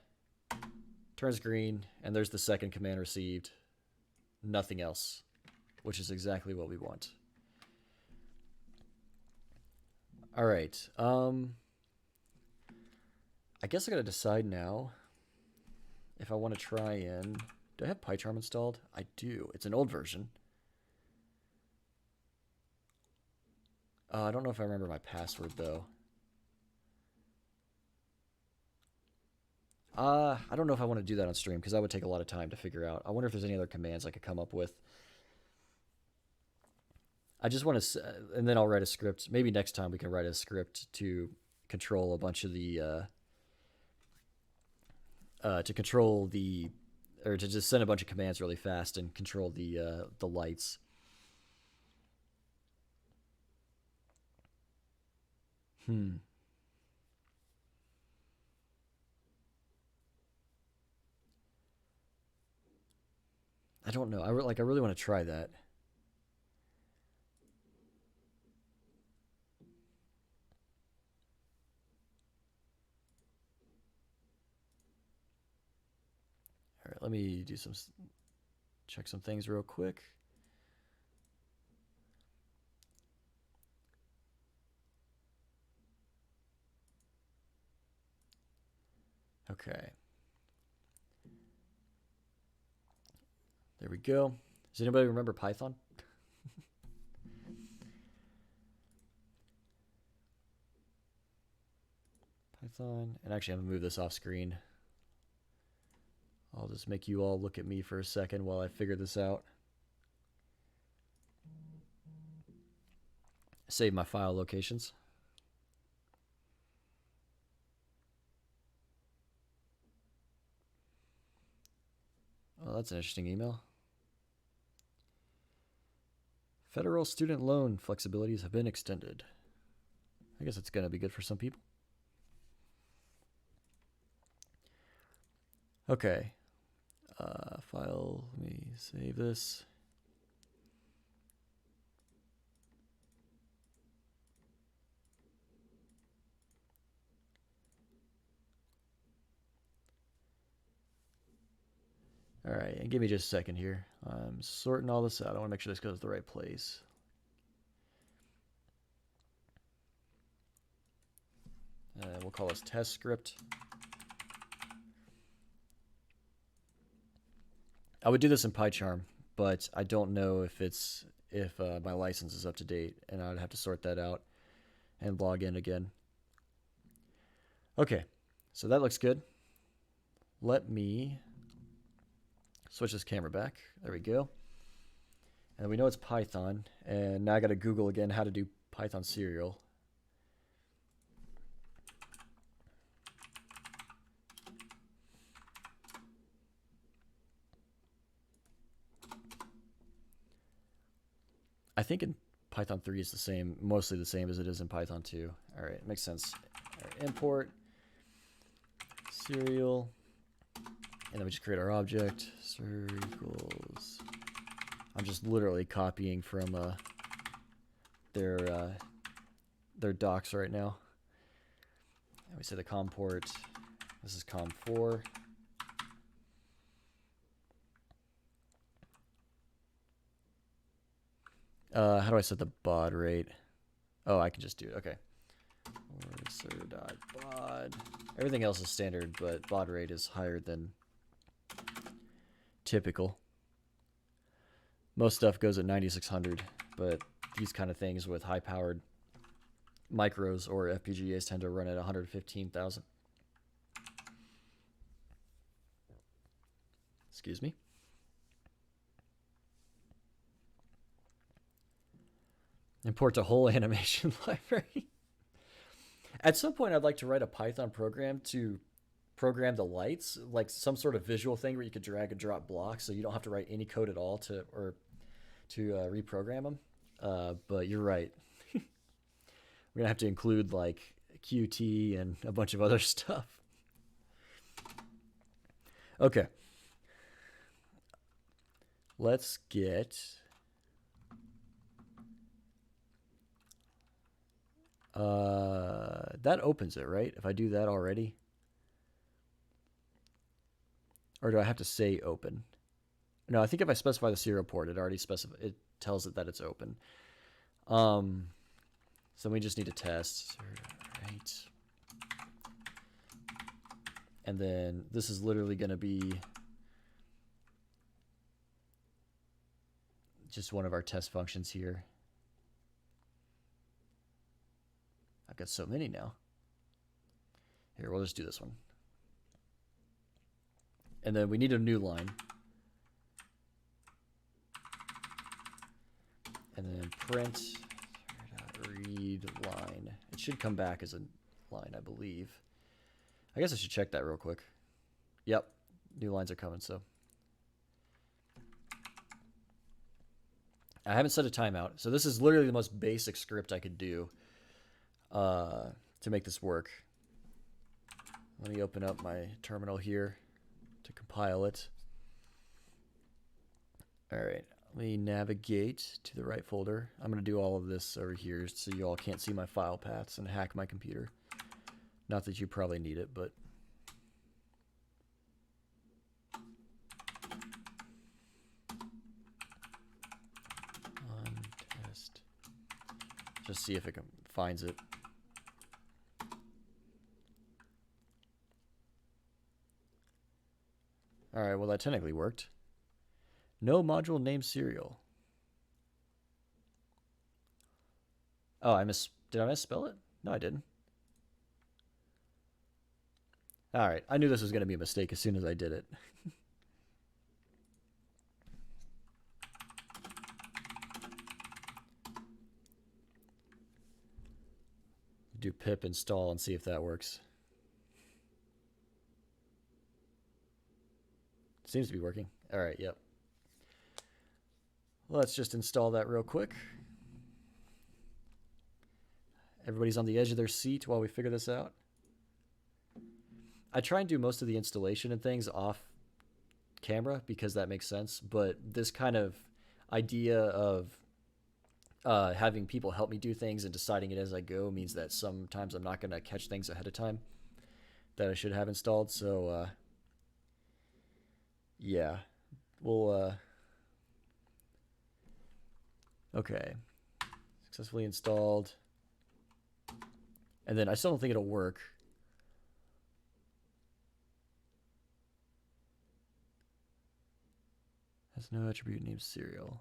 Turns green, and there's the second command received. Nothing else, which is exactly what we want. All right. I guess I gotta decide now if I want to try and... Do I have PyCharm installed? I do. It's an old version. I don't know if I remember my password, though. I don't know if I want to do that on stream, because that would take a lot of time to figure out. I wonder if there's any other commands I could come up with. I just want to... And then I'll write a script. Maybe next time we can write a script to control a bunch of the... or to just send a bunch of commands really fast and control the lights. I don't know. I really want to try that. All right, let me check some things real quick. Okay. There we go. Does anybody remember Python? Python. And actually, I'm going to move this off screen. I'll just make you all look at me for a second while I figure this out. Save my file locations. Oh, that's an interesting email. Federal student loan flexibilities have been extended. I guess it's going to be good for some people. Okay. File, let me save this. All right, and give me just a second here. I'm sorting all this out. I want to make sure this goes to the right place. We'll call this test script. I would do this in PyCharm, but I don't know if my license is up to date, and I'd have to sort that out and log in again. Okay, so that looks good. Let me switch this camera back. There we go. And we know it's Python, and now I got to Google again how to do Python serial. I think in Python 3 is the same, mostly the same as it is in Python 2. All right, makes sense. All right, import serial, and then we just create our object. Ser equals. I'm just literally copying from their docs right now. And we say the COM port. This is COM4. How do I set the baud rate? Oh, I can just do it. Okay. Parser.baud. Everything else is standard, but baud rate is higher than typical. Most stuff goes at 9600, but these kind of things with high-powered micros or FPGAs tend to run at 115,000. Excuse me. Import a whole animation library. At some point, I'd like to write a Python program to program the lights, like some sort of visual thing where you could drag and drop blocks, so you don't have to write any code at all to reprogram them. But you're right. We're gonna have to include like Qt and a bunch of other stuff. Okay. Let's get that opens it, right? If I do that already. Or do I have to say open? No, I think if I specify the serial port, it tells it that it's open. So we just need to test. Right. And then this is literally going to be just one of our test functions here. I've got so many now. Here, we'll just do this one. And then we need a new line. And then print read line. It should come back as a line, I believe. I guess I should check that real quick. Yep, new lines are coming, so. I haven't set a timeout, so this is literally the most basic script I could do to make this work. Let me open up my terminal here to compile it. All right, let me navigate to the right folder. I'm going to do all of this over here so you all can't see my file paths and hack my computer. Not that you probably need it, but test. Just see if it finds it. All right, well that technically worked. No module name serial. Oh, did I misspell it? No, I didn't. All right, I knew this was going to be a mistake as soon as I did it. Do pip install and see if that works. Seems to be working. All right, yep. Let's just install that real quick. Everybody's on the edge of their seat while we figure this out. I try and do most of the installation and things off camera because that makes sense, but this kind of idea of having people help me do things and deciding it as I go means that sometimes I'm not going to catch things ahead of time that I should have installed. So, yeah, we'll, okay, successfully installed. And then I still don't think it'll work. Has no attribute named serial.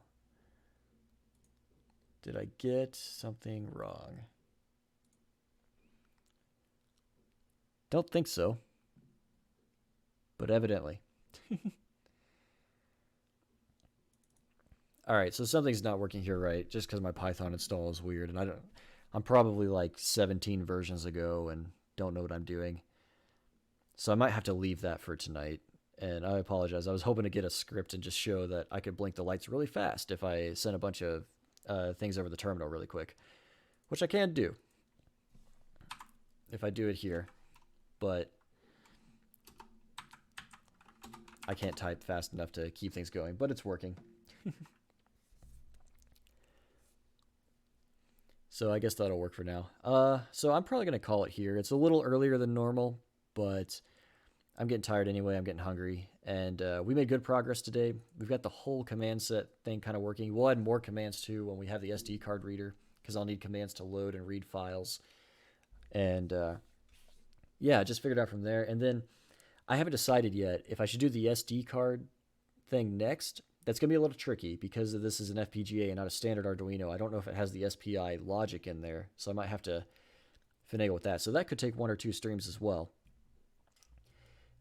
Did I get something wrong? Don't think so. But evidently. All right, so something's not working here right, just because my Python install is weird, and I'm probably like 17 versions ago and don't know what I'm doing. So I might have to leave that for tonight, and I apologize. I was hoping to get a script and just show that I could blink the lights really fast if I sent a bunch of things over the terminal really quick, which I can do if I do it here, but I can't type fast enough to keep things going, but it's working. So I guess that'll work for now. So I'm probably going to call it here. It's a little earlier than normal, but I'm getting tired anyway. I'm getting hungry. And we made good progress today. We've got the whole command set thing kind of working. We'll add more commands too when we have the SD card reader, because I'll need commands to load and read files. And yeah, I just figured out from there. And then I haven't decided yet if I should do the SD card thing next. That's going to be a little tricky because this is an FPGA and not a standard Arduino. I don't know if it has the SPI logic in there, so I might have to finagle with that. So that could take 1 or 2 streams as well.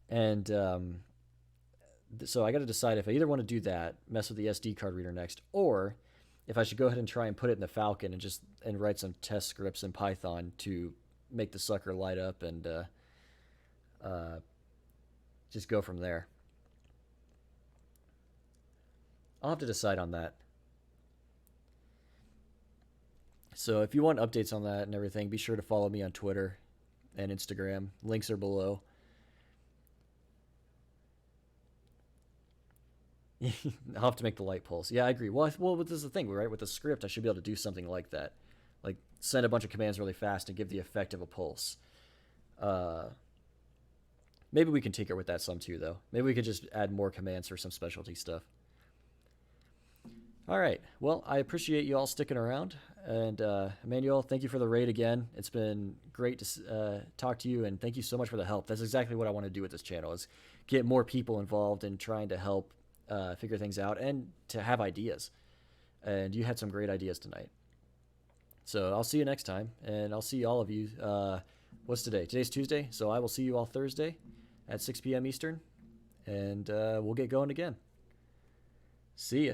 And so I got to decide if I either want to do that, mess with the SD card reader next, or if I should go ahead and try and put it in the Falcon and write some test scripts in Python to make the sucker light up and just go from there. I'll have to decide on that. So if you want updates on that and everything, be sure to follow me on Twitter and Instagram. Links are below. I'll have to make the light pulse. Yeah, I agree. Well, this is the thing, right? With the script, I should be able to do something like that. Like send a bunch of commands really fast and give the effect of a pulse. Maybe we can tinker with that some too, though. Maybe we could just add more commands for some specialty stuff. All right. Well, I appreciate you all sticking around. And Emmanuel, thank you for the raid again. It's been great to talk to you, and thank you so much for the help. That's exactly what I want to do with this channel, is get more people involved in trying to help figure things out and to have ideas. And you had some great ideas tonight. So I'll see you next time, and I'll see all of you. What's today? Today's Tuesday, so I will see you all Thursday at 6 p.m. Eastern, and we'll get going again. See ya.